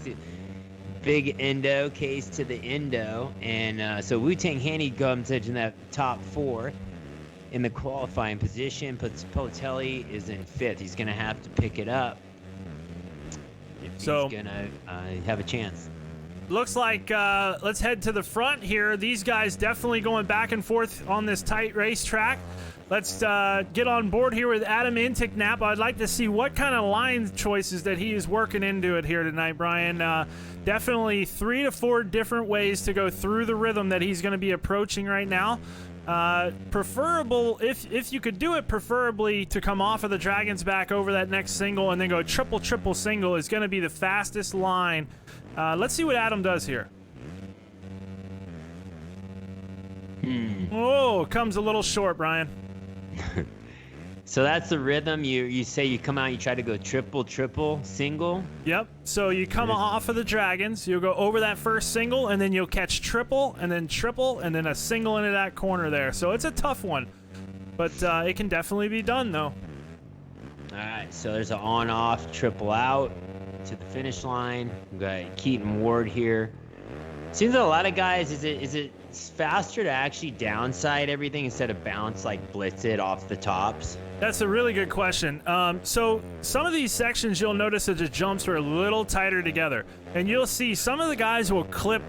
big endo, case to the endo. And so Wu-Tang Handy comes in that top 4 in the qualifying position. Potelli is in 5th. He's going to have to pick it up if he's going to have a chance. Looks like let's head to the front here. These guys definitely going back and forth on this tight racetrack. Let's get on board here with Adam Intignap. I'd like to see what kind of line choices that he is working into it here tonight, Brian. Definitely 3 to 4 different ways to go through the rhythm that he's going to be approaching right now. Preferable, if you could do it, preferably to come off of the Dragon's Back over that next single and then go triple single is going to be the fastest line. Let's see what Adam does here. Oh, comes a little short, Brian. So that's the rhythm. You say you come out, you try to go triple, single. Yep. So you come off of the Dragons, you'll go over that first single, and then you'll catch triple, and then a single into that corner there. So it's a tough one, but it can definitely be done, though. All right. So there's an on-off triple out to the finish line. We've got Keaton Ward here. Seems like a lot of guys, is it faster to actually downside everything instead of bounce, like blitz it off the tops? That's a really good question. So some of these sections you'll notice that the jumps are a little tighter together, and you'll see some of the guys will clip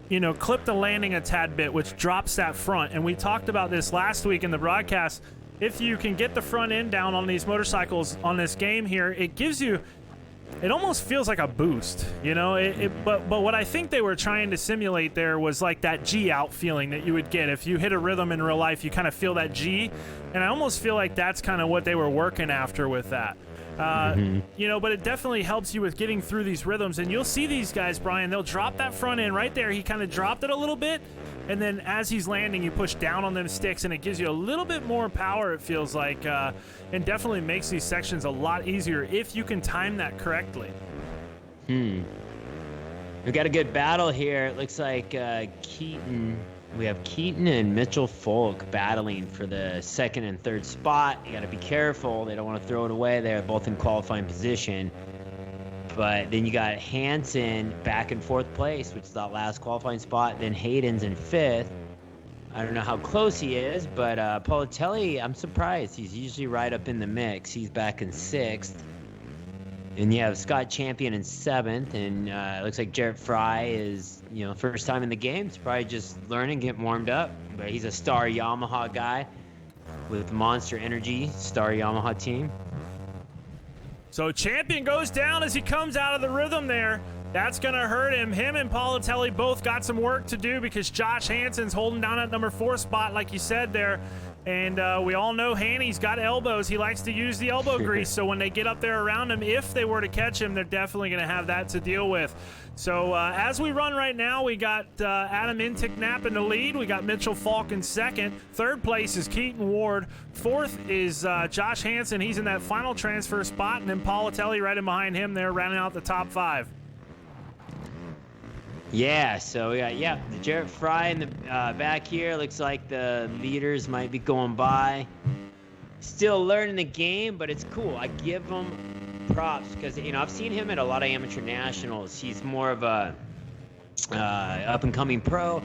the landing a tad bit, which drops that front. And we talked about this last week in the broadcast. If you can get the front end down on these motorcycles on this game here, it almost feels like a boost, but what I think they were trying to simulate there was like that G out feeling that you would get if you hit a rhythm in real life. You kind of feel that G, and I almost feel like that's kind of what they were working after with that. But it definitely helps you with getting through these rhythms. And you'll see these guys, Brian, they'll drop that front end right there. He kind of dropped it a little bit, and then as he's landing, you push down on them sticks, and it gives you a little bit more power, it feels like, and definitely makes these sections a lot easier if you can time that correctly. We got a good battle here. It looks like we have Keaton and Mitchell Folk battling for the second and third spot. You got to be careful. They don't want to throw it away. They're both in qualifying position. But then you got Hansen back in 4th place, which is that last qualifying spot. Then Hayden's in 5th. I don't know how close he is, but Politelli, I'm surprised. He's usually right up in the mix. He's back in 6th. And you have Scott Champion in 7th, and it looks like Jarrett Fry is, first time in the game. He's probably just learning, getting warmed up. But he's a Star Yamaha guy with Monster Energy, Star Yamaha team. So Champion goes down as he comes out of the rhythm there. That's going to hurt him. Him and Politelli both got some work to do because Josh Hansen's holding down at number 4 spot, like you said there. And we all know Hanny's got elbows. He likes to use the elbow grease. So when they get up there around him, if they were to catch him, they're definitely going to have that to deal with. So as we run right now, we got Adam Inticknap in the lead. We got Mitchell Falk in 2nd. 3rd place is Keaton Ward. 4th is Josh Hansen. He's in that final transfer spot. And then Politelli right in behind him there, rounding out the top 5. Yeah, so we got, the Jarrett Fry in the back here. Looks like the leaders might be going by. Still learning the game, but it's cool. I give him props because, I've seen him at a lot of amateur nationals. He's more of a up-and-coming pro.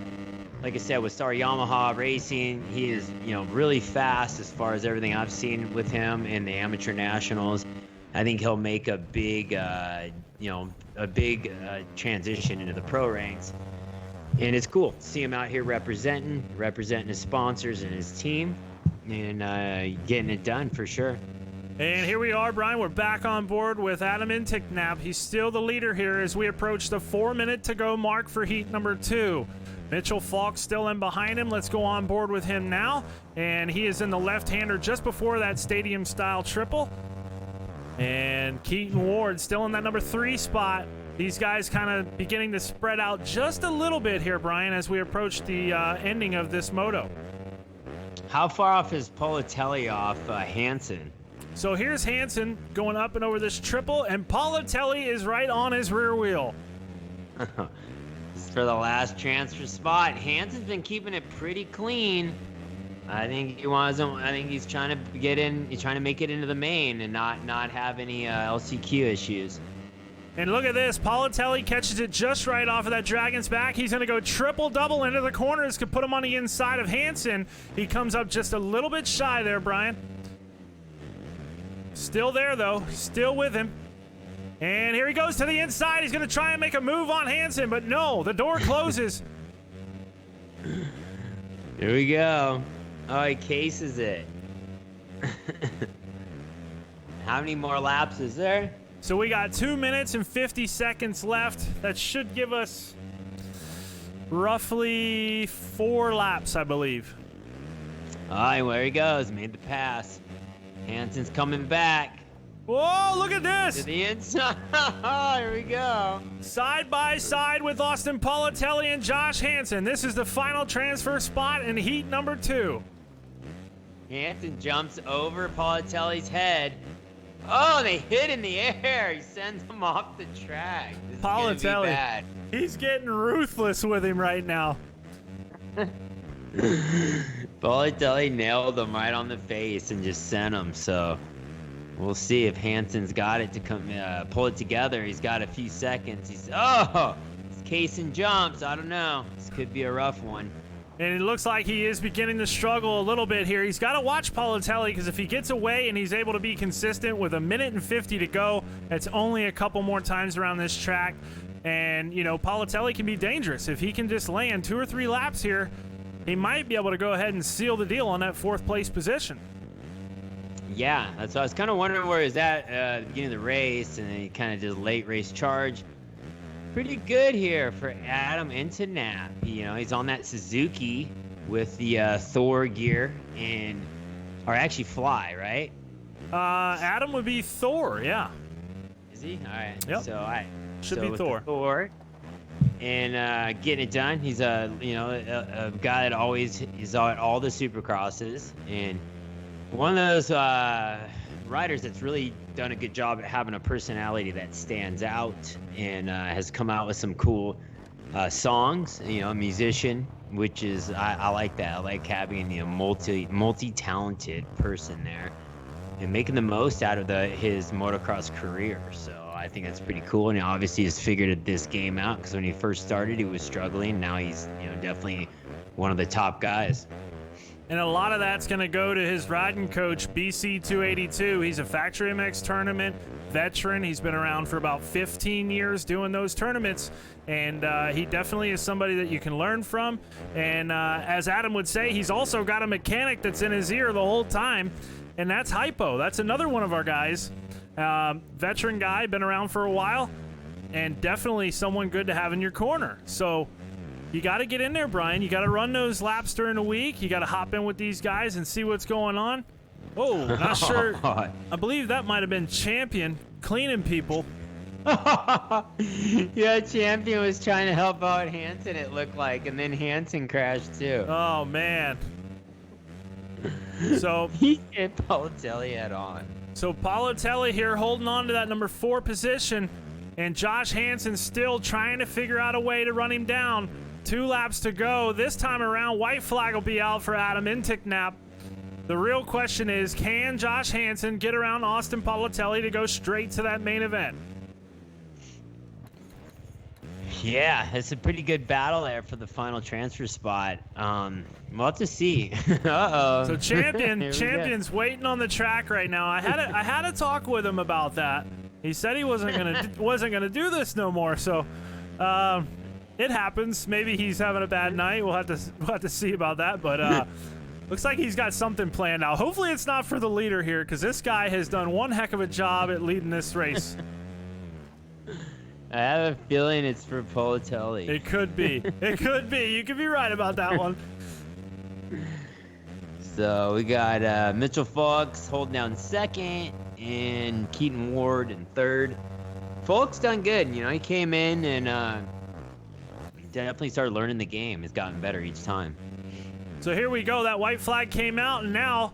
Like I said, with Star Yamaha Racing, he is, really fast as far as everything I've seen with him in the amateur nationals. I think he'll make a big, transition into the pro ranks. And it's cool to see him out here representing his sponsors and his team, and getting it done for sure. And here we are, Brian. We're back on board with Adam Inticknap. He's still the leader here as we approach the 4-minute-to-go mark for heat number 2. Mitchell Falk still in behind him. Let's go on board with him now. And he is in the left-hander just before that stadium-style triple. And Keaton Ward still in that number 3 spot. These guys kind of beginning to spread out just a little bit here, Brian, as we approach the ending of this moto. How far off is Politelli off Hansen? So here's Hansen going up and over this triple, and Politelli is right on his rear wheel. This is for the last transfer spot. Hansen's been keeping it pretty clean. I think he's trying to get in. He's trying to make it into the main and not have any LCQ issues. And look at this. Politelli catches it just right off of that Dragon's back. He's going to go triple-double into the corners to put him on the inside of Hansen. He comes up just a little bit shy there, Brian. Still there, though. Still with him. And here he goes to the inside. He's going to try and make a move on Hansen, but no, the door closes. Here we go. Oh, he cases it. How many more laps is there? So we got 2 minutes and 50 seconds left. That should give us roughly 4 laps, I believe. All right, there he goes. Made the pass. Hansen's coming back. Whoa, look at this. To the inside. Here we go. Side by side with Austin Politelli and Josh Hansen. This is the final transfer spot in heat number 2. Hansen jumps over Politelli's head. Oh, they hit in the air. He sends him off the track. This is gonna be bad. He's getting ruthless with him right now. Politelli nailed him right on the face and just sent him. So we'll see if Hansen's got it to come pull it together. He's got a few seconds. He's casing jumps. I don't know. This could be a rough one. And it looks like he is beginning to struggle a little bit here. He's got to watch Politelli because if he gets away and he's able to be consistent with 1:50 to go, that's only a couple more times around this track. And, Politelli can be dangerous. If he can just land 2 or 3 laps here, he might be able to go ahead and seal the deal on that 4th place position. Yeah, that's what I was kind of wondering where he's at the beginning of the race, and then he kind of did a late race charge. Pretty good here for Adam Inticknap. He's on that Suzuki with the Thor gear or actually Fly, right? Adam would be Thor, yeah. Is he? All right. Yep. So Should be Thor. Thor. And getting it done. He's a guy that always is at all the Supercrosses, and one of those riders that's really done a good job at having a personality that stands out and has come out with some cool songs. A musician, which is I like that. I like having a multi-talented person there and making the most out of his motocross career. So I think that's pretty cool. And obviously he's figured this game out because when he first started, he was struggling. Now he's definitely one of the top guys. And a lot of that's going to go to his riding coach, BC282. He's a Factory MX tournament veteran. He's been around for about 15 years doing those tournaments. And he definitely is somebody that you can learn from. And as Adam would say, he's also got a mechanic that's in his ear the whole time. And that's Hypo. That's another one of our guys. Veteran guy, been around for a while. And definitely someone good to have in your corner. So you got to get in there, Brian. You got to run those laps during the week. You got to hop in with these guys and see what's going on. Oh, not sure. I believe that might have been Champion cleaning people. Yeah, Champion was trying to help out Hansen, it looked like, and then Hansen crashed too. Oh, man. So he hit Politelli head on. So Politelli here holding on to that number 4 position, and Josh Hansen still trying to figure out a way to run him down. 2 laps to go. This time around, white flag will be out for Adam Inticknap. The real question is, can Josh Hansen get around Austin Politelli to go straight to that main event? Yeah, it's a pretty good battle there for the final transfer spot. We'll have to see. Uh-oh. So Champion's waiting on the track right now. I had a talk with him about that. He said he wasn't gonna do this no more. So it happens. Maybe he's having a bad night. We'll have to see about that. But looks like he's got something planned now. Hopefully it's not for the leader here, because this guy has done one heck of a job at leading this race. I have a feeling it's for Politelli. It could be. It could be. You could be right about that one. So we got Mitchell Fox holding down second and Keaton Ward in third. Fox done good. He came in and definitely started learning the game. He's gotten better each time. So here we go. That white flag came out, and now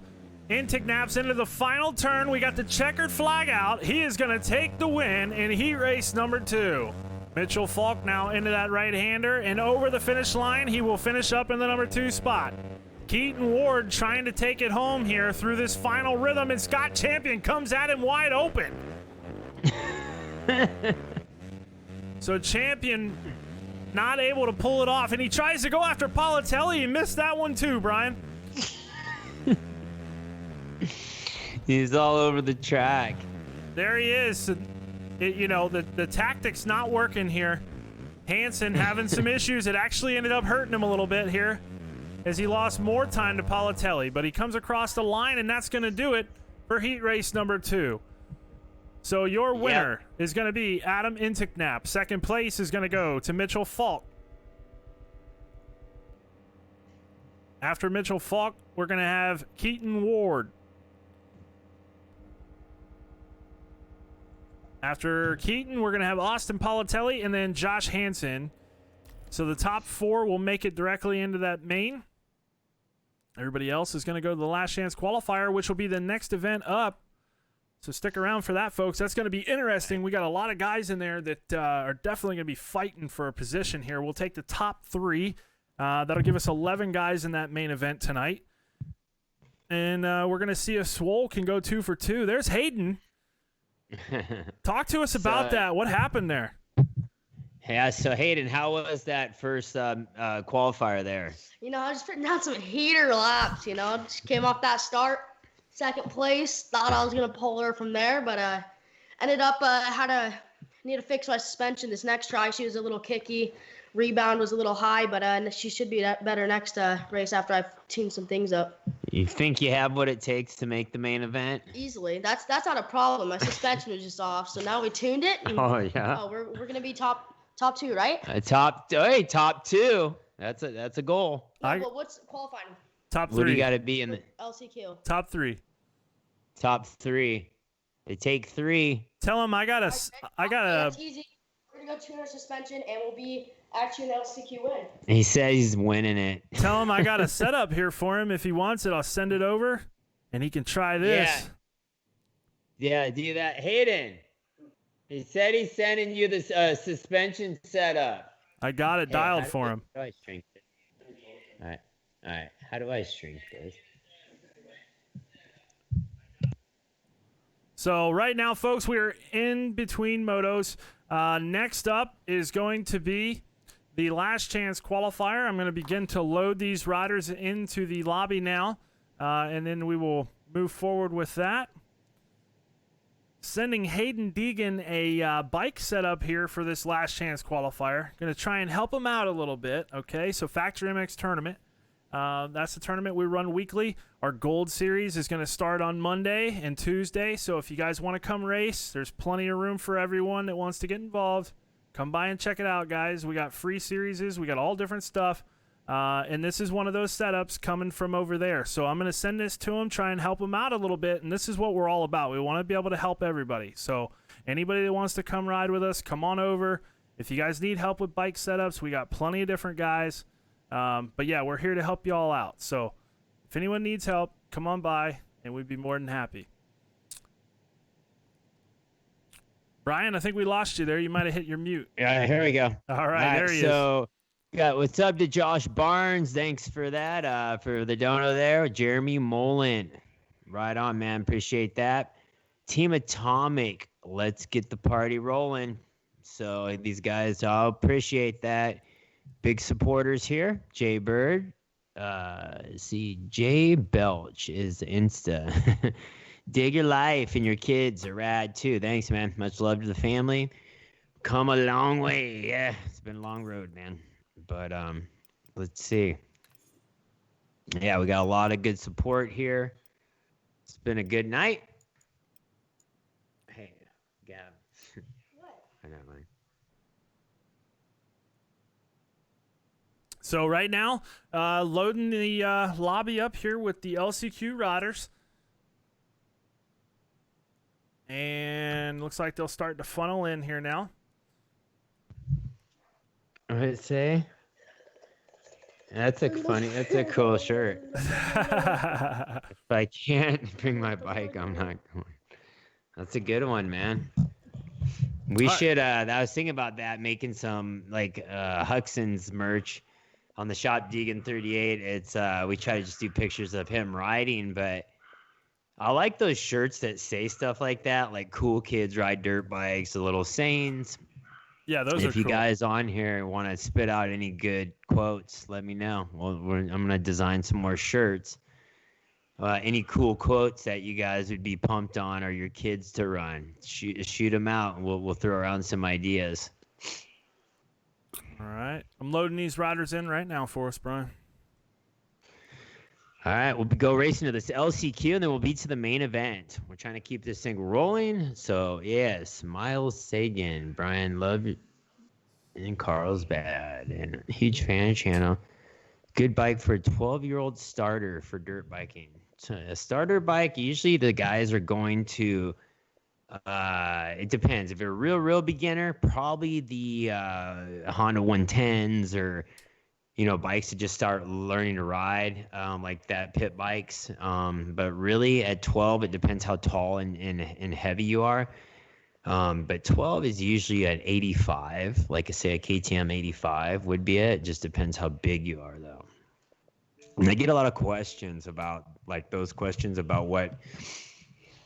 Inticknap's into the final turn. We got the checkered flag out. He is going to take the win in heat race number 2. Mitchell Falk now into that right-hander, and over the finish line, he will finish up in the number 2 spot. Keaton Ward trying to take it home here through this final rhythm, and Scott Champion comes at him wide open. So Champion not able to pull it off, and he tries to go after Politelli. He missed that one too, Brian. He's all over the track. There he is. The tactic's not working here. Hansen having some issues. It actually ended up hurting him a little bit here as he lost more time to Politelli, but he comes across the line, and that's going to do it for heat race number 2. So your winner is going to be Adam Inticknap. Second place is going to go to Mitchell Falk. After Mitchell Falk, we're going to have Keaton Ward. After Keaton, we're going to have Austin Politelli and then Josh Hansen. So the top 4 will make it directly into that main. Everybody else is going to go to the Last Chance Qualifier, which will be the next event up. So stick around for that, folks. That's going to be interesting. We got a lot of guys in there that are definitely going to be fighting for a position here. We'll take the top 3. That'll give us 11 guys in that main event tonight. And we're going to see if Swole can go 2 for 2. There's Hayden. Talk to us about that. What happened there? Yeah, so Hayden, how was that first qualifier there? I was putting down some heater laps, just came off that start. Second place, thought I was going to pull her from there, but ended up need to fix my suspension this next try. She was a little kicky. Rebound was a little high, but she should be better next race after I've tuned some things up. You think you have what it takes to make the main event? Easily. That's not a problem. My suspension was just off, so now we tuned it. And, we're going to be top 2, right? Top 2. That's a goal. No, but what's qualifying? Top 3. What do you got to be in the LCQ? Top 3. Top 3. They take 3. Tell him I got a. It's easy. We're gonna go tune our suspension, and we'll be actually an LCQ win. He says he's winning it. Tell him I got a setup here for him. If he wants it, I'll send it over, and he can try this. Yeah, do that, Hayden. He said he's sending you the suspension setup. I got it dialed for him. How do I shrink this? All right. How do I shrink this? So right now, folks, we're in between motos. Next up is going to be the last chance qualifier. I'm going to begin to load these riders into the lobby now, and then we will move forward with that. Sending Hayden Deegan a bike setup here for this last chance qualifier. Going to try and help him out a little bit. Okay, so Factor MX tournament. That's the tournament we run weekly. Our Gold Series is going to start on Monday and Tuesday. So if you guys want to come race, there's plenty of room for everyone that wants to get involved. Come by and check it out, guys. We got free series. We got all different stuff. And this is one of those setups coming from over there. So I'm going to send this to him, try and help him out a little bit. And this is what we're all about. We want to be able to help everybody. So anybody that wants to come ride with us, come on over. If you guys need help with bike setups, we got plenty of different guys. But yeah, we're here to help you all out. So if anyone needs help, come on by and we'd be more than happy. Brian, I think we lost you there. You might have hit your mute. Yeah, here we go. All right, there he is. So, yeah, what's up to Josh Barnes? Thanks for that, for the dono there. Jeremy Mullen. Right on, man. Appreciate that. Team Atomic. Let's get the party rolling. So these guys, I'll appreciate that. Big supporters here. Jay Bird. See, Jay Belch is Insta. Dig your life and your kids are rad too. Thanks, man. Much love to the family. Come a long way. Yeah, it's been a long road, man. But let's see. Yeah, we got a lot of good support here. It's been a good night. Hey, Gab. What? I know, man. So right now, loading the lobby up here with the LCQ riders. And looks like they'll start to funnel in here now. What did it say? That's a cool shirt. If I can't bring my bike, I'm not going. That's a good one, man. We should, I was thinking about that, making some like Huxon's merch on the Shop Deegan 38. It's we try to just do pictures of him riding, but I like those shirts that say stuff like that, like cool kids ride dirt bikes, the little sayings. Yeah, those are cool. If you guys on here want to spit out any good quotes, let me know. Well, I'm going to design some more shirts. Any cool quotes that you guys would be pumped on or your kids to run, shoot them out, and we'll throw around some ideas. All right. I'm loading these riders in right now for us, Brian. All right, we'll go racing to this LCQ, and then we'll be to the main event. We're trying to keep this thing rolling. So, yes, Miles Sagan, Brian Love, and Carlsbad, and huge fan channel. Good bike for a 12-year-old starter for dirt biking. So a starter bike, usually the guys are going to, it depends. If you're a real beginner, probably the Honda 110s or bikes to just start learning to ride, like that pit bikes. But really at 12, it depends how tall and heavy you are. But 12 is usually at 85, like I say, a KTM 85 would be it. It just depends how big you are, though. And I get a lot of questions about, like those questions about what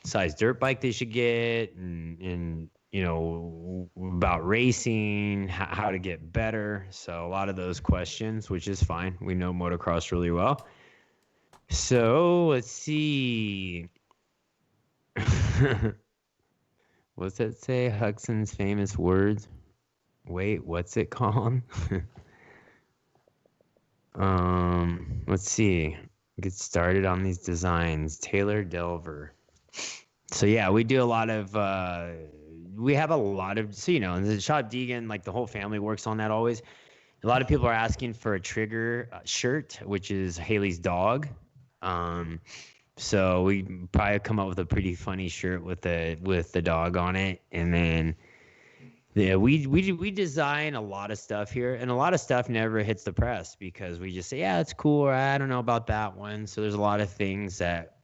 size dirt bike they should get and about racing, how to get better. So a lot of those questions, which is fine. We know motocross really well. So let's see. What's that say? Huxon's famous words. Wait, what's it called? Let's see. Get started on these designs. Taylor Delver. So yeah, we do a lot of we have a lot of, so the Shop Deegan, like the whole family works on that always. A lot of people are asking for a Trigger shirt, which is Haley's dog. So we probably come up with a pretty funny shirt with the dog on it. And then yeah, we design a lot of stuff here, and a lot of stuff never hits the press because we just say, yeah, it's cool, or I don't know about that one. So there's a lot of things that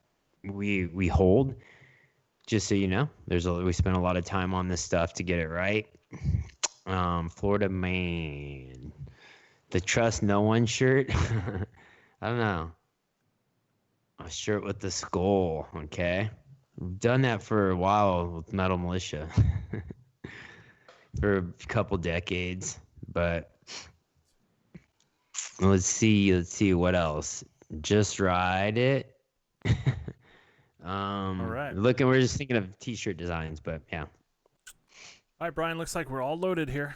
we hold. Just so you know, we spend a lot of time on this stuff to get it right. Florida man, the Trust No One shirt. I don't know. A shirt with the skull, okay? We've done that for a while with Metal Militia. For a couple decades. But let's see what else. Just Ride It. All right. We're just thinking of t-shirt designs, but yeah. All right, Brian, looks like we're all loaded here.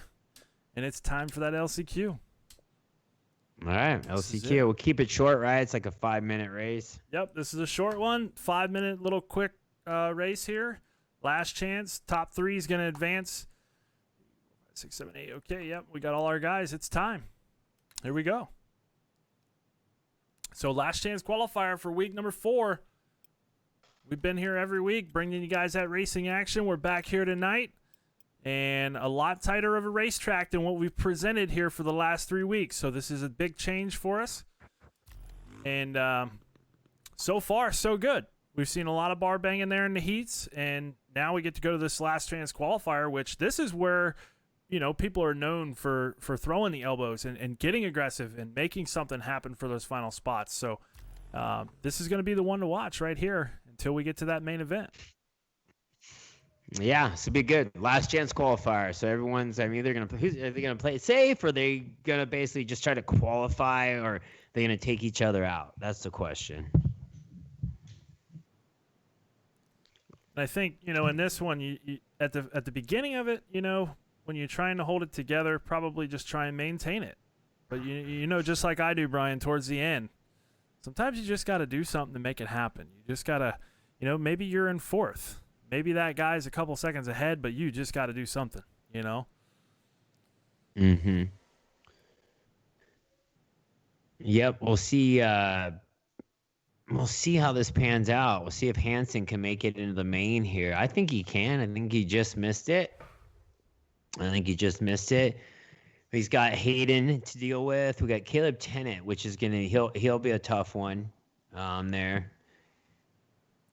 And it's time for that LCQ. All right, LCQ. We'll keep it short, right? It's like a 5-minute race. Yep, this is a short one. 5-minute little quick race here. Last chance. Top 3 is going to advance. 6, 7, 8. Okay, yep, we got all our guys. It's time. Here we go. So last chance qualifier for week number 4. We've been here every week bringing you guys that racing action. We're back here tonight. And a lot tighter of a racetrack than what we've presented here for the last 3 weeks. So this is a big change for us. And so far, so good. We've seen a lot of bar banging there in the heats. And now we get to go to this last chance qualifier, which this is where, people are known for throwing the elbows and getting aggressive and making something happen for those final spots. So this is going to be the one to watch right here until we get to that main event. Yeah, this will be good. Last chance qualifier. So everyone's, are they going to play it safe, or are they going to basically just try to qualify, or are they going to take each other out? That's the question. I think, in this one, you at the beginning of it, when you're trying to hold it together, probably just try and maintain it. But just like I do, Brian, towards the end, sometimes you just got to do something to make it happen. You just got to, maybe you're in 4th. Maybe that guy's a couple seconds ahead, but you just got to do something, Mm-hmm. Yep, we'll see. We'll see how this pans out. We'll see if Hansen can make it into the main here. I think he can. I think he just missed it. He's got Hayden to deal with. We got Caleb Tennant, which is he'll be a tough one there.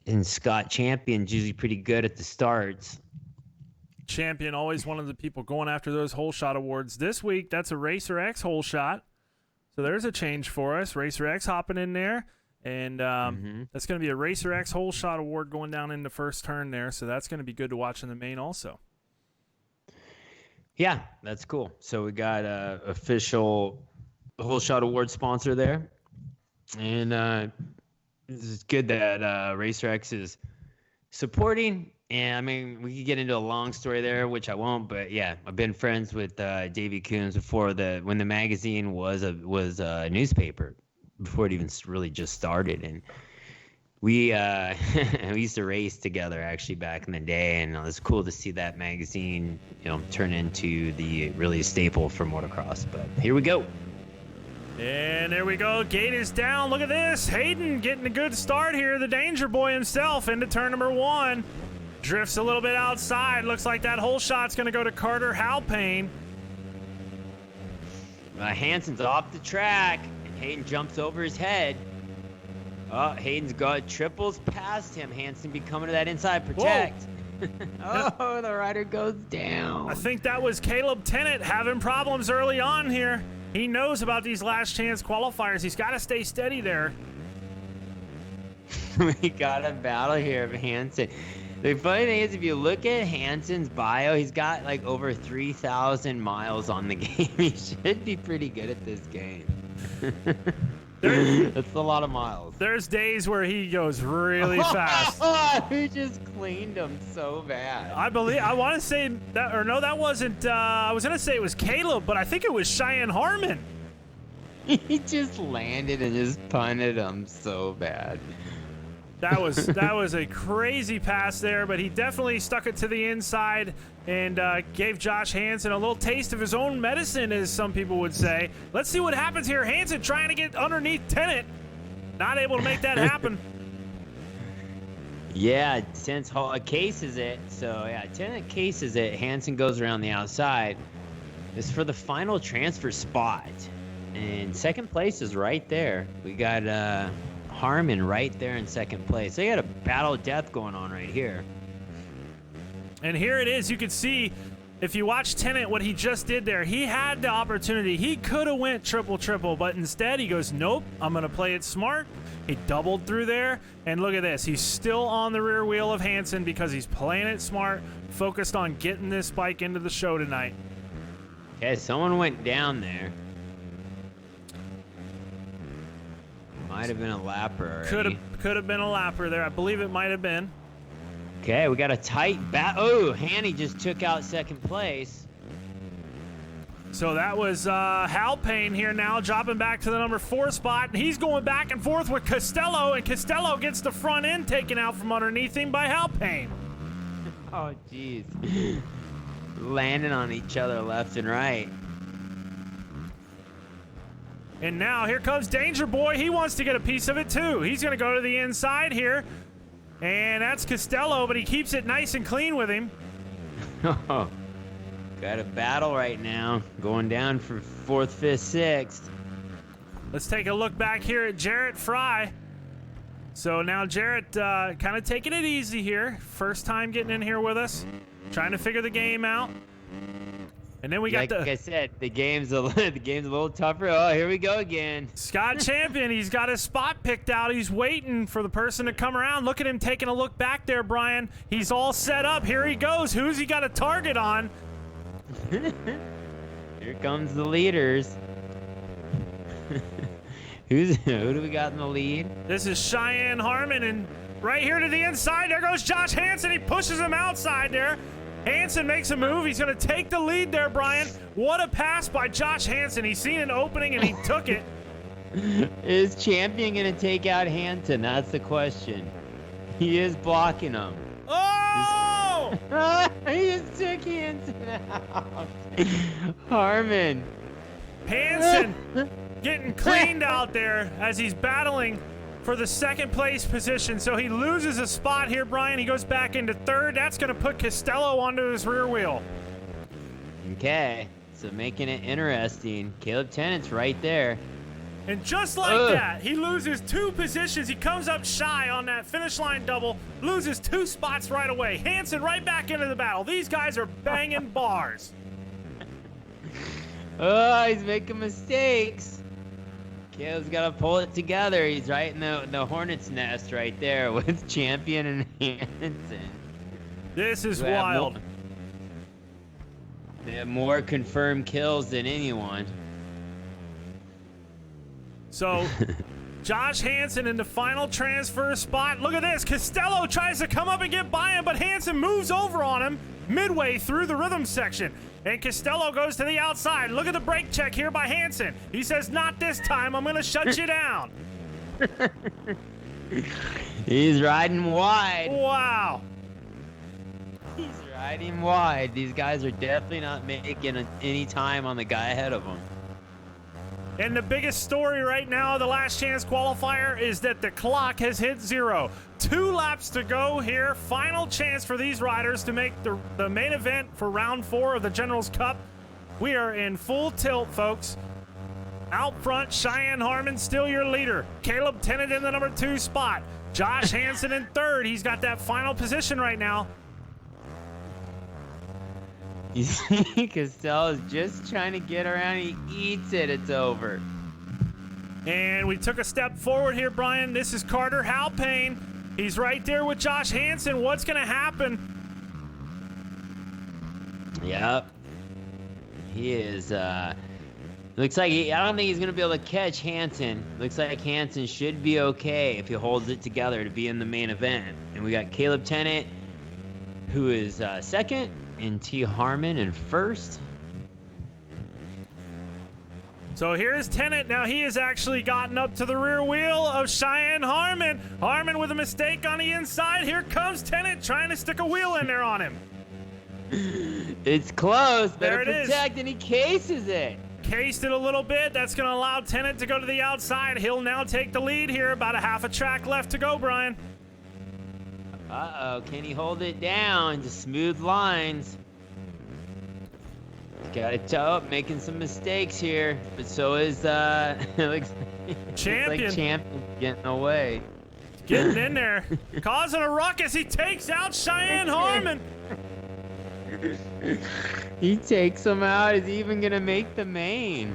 And Scott Champion's usually pretty good at the starts. Champion, always one of the people going after those hole shot awards. This week, that's a Racer X hole shot. So there's a change for us. Racer X hopping in there. And that's going to be a Racer X hole shot award going down in the first turn there. So that's going to be good to watch in the main also. Yeah, that's cool. So we got a official hole shot award sponsor there. And it's good that Racer X is supporting. And I mean, we could get into a long story there, which I won't. But yeah, I've been friends with Davey Coons before when the magazine was a newspaper, before it even really just started. And we used to race together actually back in the day, and it was cool to see that magazine, turn into the really staple for motocross. But here we go. And there we go. Gate is down. Look at this. Hayden getting a good start here. The Danger Boy himself into turn number 1. Drifts a little bit outside. Looks like that hole shot's going to go to Carter Hal Payne. Hansen's off the track, and Hayden jumps over his head. Oh, Hayden's got triples past him. Hansen be coming to that inside protect. Oh, the rider goes down. I think that was Caleb Tennant having problems early on here. He knows about these last chance qualifiers. He's got to stay steady there. We got a battle here of Hansen. The funny thing is, if you look at Hansen's bio, he's got like over 3,000 miles on the game. He should be pretty good at this game. That's a lot of miles. There's days where he goes really fast. He just cleaned him so bad. I want to say that, or no, that wasn't. I was gonna say it was Caleb, but I think it was Cheyenne Harmon. He just landed and just punted him so bad. That was a crazy pass there, but he definitely stuck it to the inside and gave Josh Hansen a little taste of his own medicine, as some people would say. Let's see what happens here. Hansen trying to get underneath Tennant. Not able to make that happen. Yeah, since cases it. So, yeah, Tennant cases it. Hansen goes around the outside. It's for the final transfer spot. And second place is right there. We got Harmon right there in second place. They got a battle of death going on right here. And here it is. You can see if you watch Tennant, what he just did there, he had the opportunity. He could have went triple, but instead he goes, nope, I'm going to play it smart. He doubled through there, and look at this. He's still on the rear wheel of Hansen because he's playing it smart, focused on getting this bike into the show tonight. Okay, someone went down there. Might have been a lapper already. Could have been a lapper there. I believe it might have been. Okay, we got a tight Oh, Hanny just took out second place. So that was Hal Payne here now, dropping back to the number 4 spot. And he's going back and forth with Costello, and Costello gets the front end taken out from underneath him by Hal Payne. Oh, jeez. Landing on each other left and right. And now here comes Danger Boy. He wants to get a piece of it too. He's going to go to the inside here. And that's Costello, but he keeps it nice and clean with him. Oh, got a battle right now. Going down for 4th, 5th, 6th. Let's take a look back here at Jarrett Fry. So now Jarrett kind of taking it easy here. First time getting in here with us. Trying to figure the game out. And then we got like I said, the game's a little tougher. Oh, here we go again. Scott Champion, he's got his spot picked out. He's waiting for the person to come around. Look at him taking a look back there, Brian. He's all set up. Here he goes. Who's he got a target on? Here comes the leaders. Who do we got in the lead? This is Cheyenne Harmon, and right here to the inside, there goes Josh Hansen. He pushes him outside there. Hansen makes a move. He's going to take the lead there, Brian. What a pass by Josh Hansen. He's seen an opening, and he took it. Is Champion going to take out Hansen? That's the question. He is blocking him. Oh! He just took Hansen out. Harmon. Hansen getting cleaned out there as he's battling for the 2nd place position. So he loses a spot here, Brian. He goes back into 3rd. That's going to put Costello onto his rear wheel. Okay, so making it interesting. Caleb Tennant's right there. And just like that, he loses 2 positions. He comes up shy on that finish line double, loses 2 spots right away. Hansen right back into the battle. These guys are banging bars. Oh, he's making mistakes. Caleb's got to pull it together. He's right in the hornet's nest right there with Champion and Hansen. This is wild. They have more confirmed kills than anyone. So, Josh Hansen in the final transfer spot. Look at this. Costello tries to come up and get by him, but Hansen moves over on him midway through the rhythm section. And Costello goes to the outside. Look at the brake check here by Hansen. He says, not this time. I'm going to shut you down. He's riding wide. Wow. He's riding wide. These guys are definitely not making any time on the guy ahead of them. And the biggest story right now, the last chance qualifier, is that the clock has hit 0. 2 laps to go here. Final chance for these riders to make the main event for round 4 of the General's Cup. We are in full tilt, folks. Out front, Cheyenne Harmon still your leader. Caleb Tennant in the number 2 spot. Josh Hansen in 3rd. He's got that final position right now. You see, Costello's just trying to get around. He eats it. It's over. And we took a step forward here, Brian. This is Carter Hal Payne. He's right there with Josh Hansen. What's going to happen? Yep. He is, looks like I don't think he's going to be able to catch Hansen. Looks like Hansen should be okay if he holds it together to be in the main event. And we got Caleb Tennant, who is 2nd, and T. Harmon in 1st. So here's Tennant. Now he has actually gotten up to the rear wheel of Cheyenne Harmon. Harmon with a mistake on the inside. Here comes Tennant trying to stick a wheel in there on him. It's close. There Better it is. protect, and he cases it. Cased it a little bit. That's going to allow Tennant to go to the outside. He'll now take the lead here. About a half a track left to go, Brian. Uh-oh, can he hold it down? Just smooth lines. Got it up, making some mistakes here. But so is, looks Champion. like Champion getting away. Getting in there. Causing a ruckus. He takes out Cheyenne Harmon. He takes him out. Is he even gonna make the main?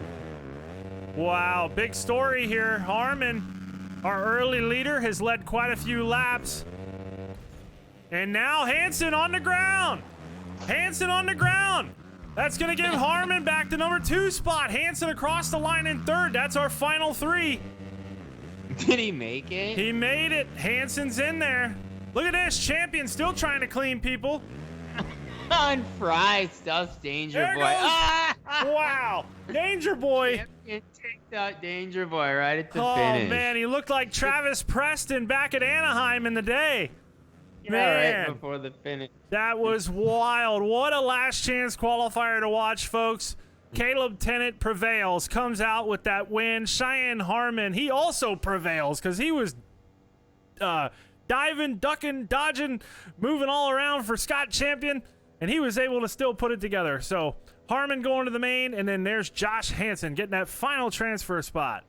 Wow, big story here. Harmon, our early leader, has led quite a few laps. And now Hansen on the ground. Hansen on the ground. That's going to give Harmon back the number 2 spot. Hansen across the line in 3rd. That's our final 3. Did he make it? He made it. Hansen's in there. Look at this. Champion still trying to clean people. On Fry stuffs Danger There Boy. goes- Ah! Wow. Danger Boy. Champion takes out Danger Boy right at the Oh, finish. man. He looked like Travis Preston back at Anaheim in the day. Yeah, Man. right before the finish. That was wild. What a last chance qualifier to watch, folks. Caleb Tennant prevails, comes out with that win. Cheyenne Harmon, he also prevails because he was diving, ducking, dodging, moving all around for Scott Champion, and he was able to still put it together. So Harmon going to the main, and then there's Josh Hansen getting that final transfer spot.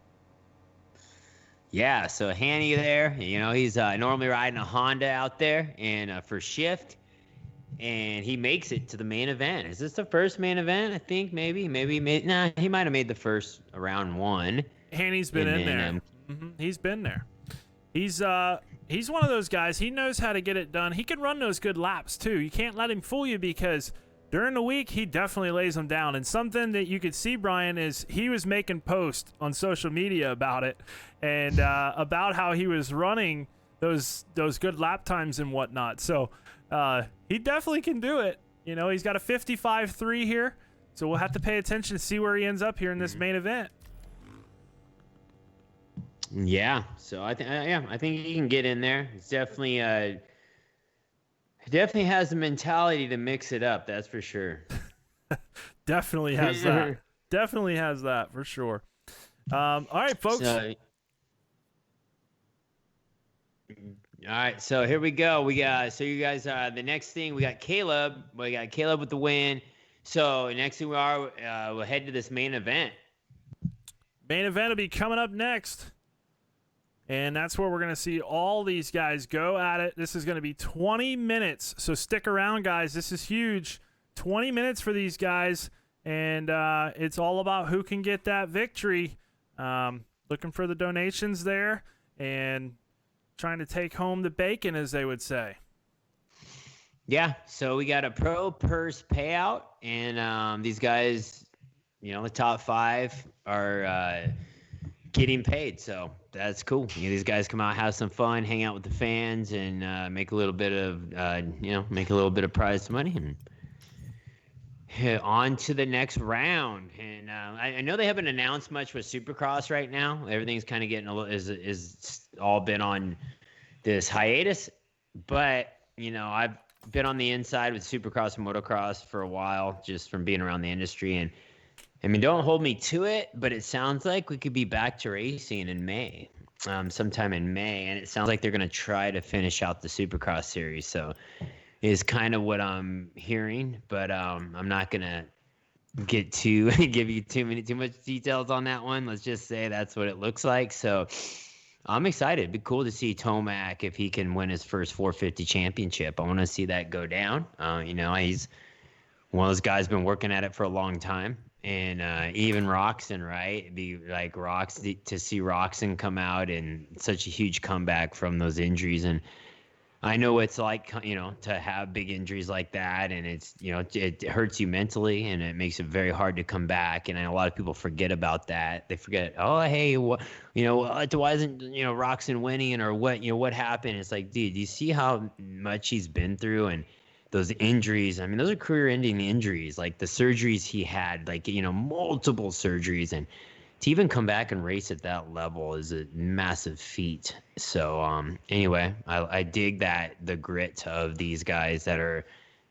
Yeah, so Hanny there, you know, he's normally riding a Honda out there and for shift, and he makes it to the main event. Is this the first main event? I think maybe he might have made the first round 1. Hanny's been in there. He's been there. He's one of those guys. He knows how to get it done. He can run those good laps too. You can't let him fool you because during the week he definitely lays them down. And something that you could see, Brian, is he was making posts on social media about it and about how he was running those good lap times and whatnot. So he definitely can do it. You know, he's got a 55.3 here, so we'll have to pay attention to see where he ends up here in this main event. Yeah, so I think he can get in there. It's definitely definitely has the mentality to mix it up. That's for sure. Definitely has that. Definitely has that for sure. All right, folks. All right, so here we go. We got you guys. The next thing we got Caleb. We got Caleb with the win. So next thing we'll head to this main event. Main event will be coming up next. And that's where we're going to see all these guys go at it. This is going to be 20 minutes. So stick around, guys. This is huge. 20 minutes for these guys. And it's all about who can get that victory. Looking for the donations there and trying to take home the bacon, as they would say. Yeah, so we got a pro purse payout. And these guys, you know, the top 5 are getting paid. So that's cool. You know, these guys come out, have some fun, hang out with the fans, and make a little bit of prize money, and head on to the next round. And I know they haven't announced much with Supercross right now. Everything's kind of getting a little is all been on this hiatus. But you know, I've been on the inside with Supercross and motocross for a while, just from being around the industry. And I mean, don't hold me to it, but it sounds like we could be back to racing in May, sometime in May. And it sounds like they're going to try to finish out the Supercross series. So is kind of what I'm hearing, but I'm not going to give you too much details on that one. Let's just say that's what it looks like. So I'm excited. It'd be cool to see Tomac if he can win his first 450 championship. I want to see that go down. You know, he's one of those guys been working at it for a long time. And even Roxon, right? It'd be like to see Roxon come out and such a huge comeback from those injuries. And I know it's like, you know, to have big injuries like that, and it's, you know, it hurts you mentally, and it makes it very hard to come back. And a lot of people forget about that. They forget, oh, hey, why isn't, you know, Roxon winning, or what happened? It's like, dude, do you see how much he's been through? And those injuries, I mean, those are career-ending injuries, like the surgeries he had, like, you know, multiple surgeries. And to even come back and race at that level is a massive feat. So anyway, I dig the grit of these guys that are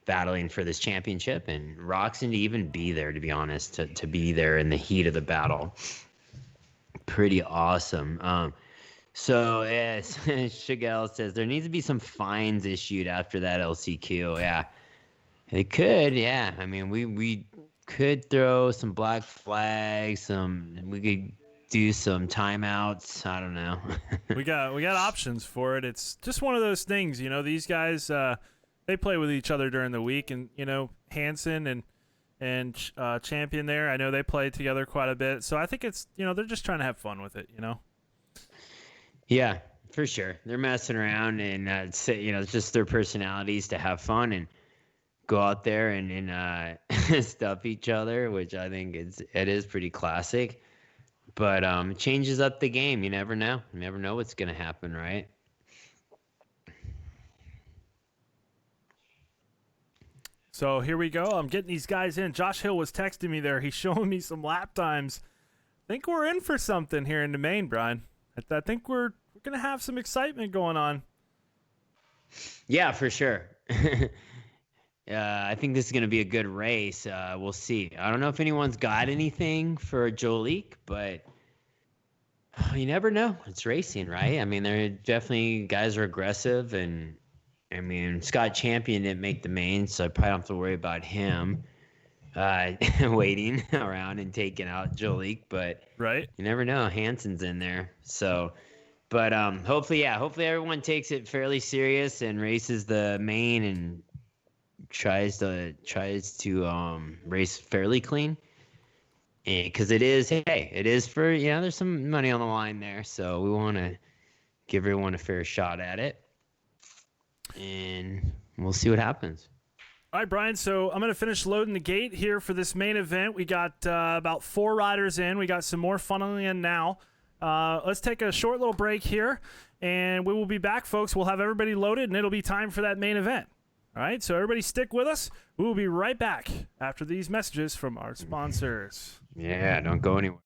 battling for this championship, and Roxon to even be there, to be honest, to be there in the heat of the battle. Pretty awesome. So, as Chagall says, there needs to be some fines issued after that LCQ. Yeah, it could. Yeah, I mean, we could throw some black flags. We could do some timeouts. I don't know. we got options for it. It's just one of those things, you know. These guys, they play with each other during the week, and Hanson and Champion there, I know they play together quite a bit. So I think it's they're just trying to have fun with it. Yeah, for sure. They're messing around, and it's just their personalities to have fun and go out there and stuff each other, which I think it is pretty classic. But it changes up the game. You never know. You never know what's gonna happen, right? So here we go. I'm getting these guys in. Josh Hill was texting me there. He's showing me some lap times. I think we're in for something here in the main, Brian. I think we're gonna have some excitement going on. Yeah, for sure. I think this is going to be a good race. We'll see. I don't know if anyone's got anything for Jolik, but you never know. It's racing, right? I mean, they're definitely guys are aggressive, and I mean, Scott Champion didn't make the main, so I probably don't have to worry about him waiting around and taking out Jolik. But right, you never know. Hanson's in there, so. But hopefully everyone takes it fairly serious and races the main and tries to race fairly clean, because it is for there's some money on the line there, so we want to give everyone a fair shot at it, and we'll see what happens. All right, Brian, so I'm going to finish loading the gate here for this main event. We got about 4 riders in. We got some more funneling in now. Let's take a short little break here, and we will be back, folks. We'll have everybody loaded, and it'll be time for that main event. All right, so everybody stick with us. We will be right back after these messages from our sponsors. Yeah, don't go anywhere.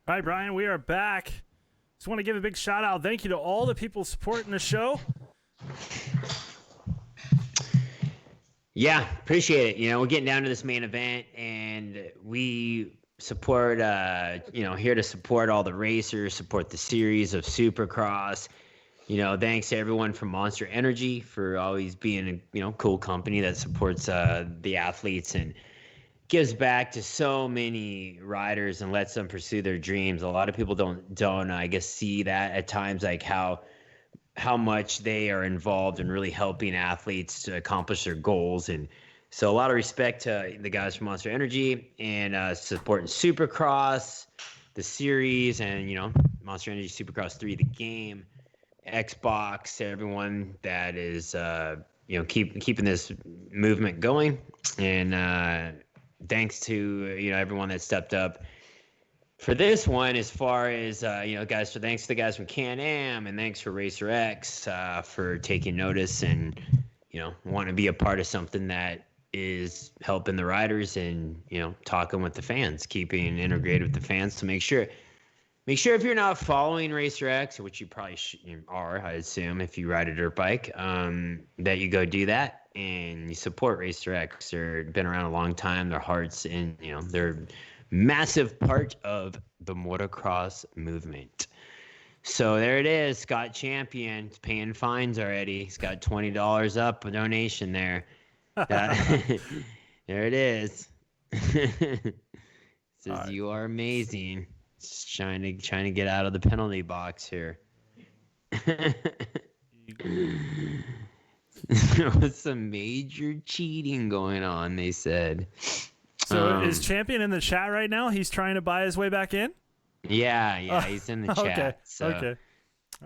All right, Brian, we are back. Just want to give a big shout out. Thank you to all the people supporting the show. Yeah, appreciate it. We're getting down to this main event, and we support, here to support all the racers, support the series of Supercross. Thanks to everyone from Monster Energy for always being a, cool company that supports the athletes and gives back to so many riders and lets them pursue their dreams. A lot of people don't I guess see that at times, like how much they are involved in really helping athletes to accomplish their goals. And so a lot of respect to the guys from Monster Energy and supporting Supercross, the series, and, Monster Energy Supercross 3, the game, Xbox, everyone that is, keeping this movement going. And thanks to, everyone that stepped up for this one, as far as, guys, so thanks to the guys from Can-Am, and thanks for Racer X for taking notice and, want to be a part of something that is helping the riders and, talking with the fans, keeping integrated with the fans to make sure if you're not following Racer X, which you probably are, I assume, if you ride a dirt bike, that you go do that and you support Racer X. They've been around a long time. Their hearts and, they're massive part of the motocross movement. So there it is. Scott Champion paying fines already. He's got $20 up a donation there. There it is. Says you are amazing. Just trying to get out of the penalty box here. There was some major cheating going on, they said. So is Champion in the chat right now? He's trying to buy his way back in? Yeah, he's in the chat. Okay. So Okay.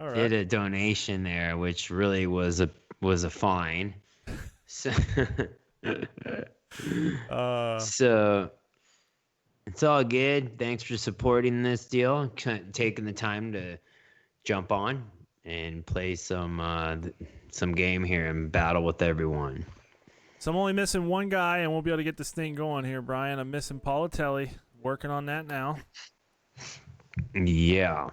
All right. did a donation there, which really was a fine. So, so it's all good. Thanks for supporting this deal, taking the time to jump on and play some game here and battle with everyone. So I'm only missing one guy, and we'll be able to get this thing going here, Brian. I'm missing Politelli. Working on that now. Yeah.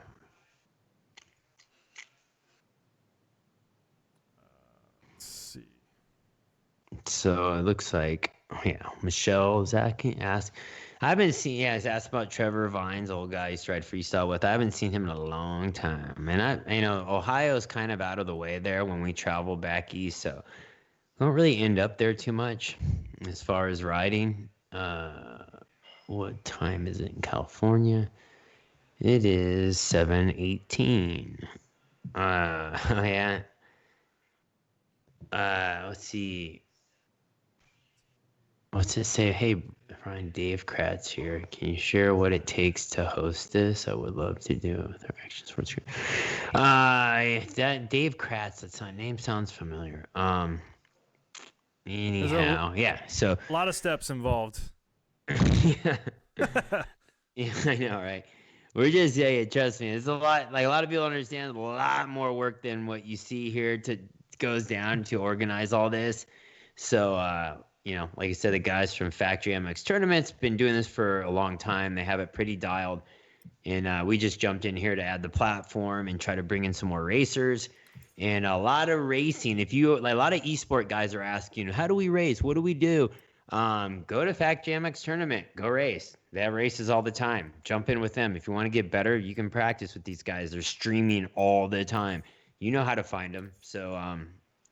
Let's see. So it looks like, Michelle Zach asked. I haven't seen. Yeah, he's asked about Trevor Vines, old guy he used to ride freestyle with. I haven't seen him in a long time, and Ohio's kind of out of the way there when we travel back east, so I don't really end up there too much as far as riding. What time is it in California? It is 7:18. Yeah. Let's see. What's it say? Hey, Brian, Dave Kratz here. Can you share what it takes to host this? I would love to do it with our Action Sports Group. That Dave Kratz, that name sounds familiar. Anyhow, so a lot of steps involved. yeah. Yeah, I know, right? We're just trust me, it's a lot. Like, a lot of people understand a lot more work than what you see here goes down to organize all this. So like I said, the guys from Factory MX Tournaments been doing this for a long time. They have it pretty dialed, and we just jumped in here to add the platform and try to bring in some more racers. And a lot of racing. A lot of esport guys are asking, how do we race? What do we do? Go to Factory MX Tournament. Go race. They have races all the time. Jump in with them. If you want to get better, you can practice with these guys. They're streaming all the time. You know how to find them. So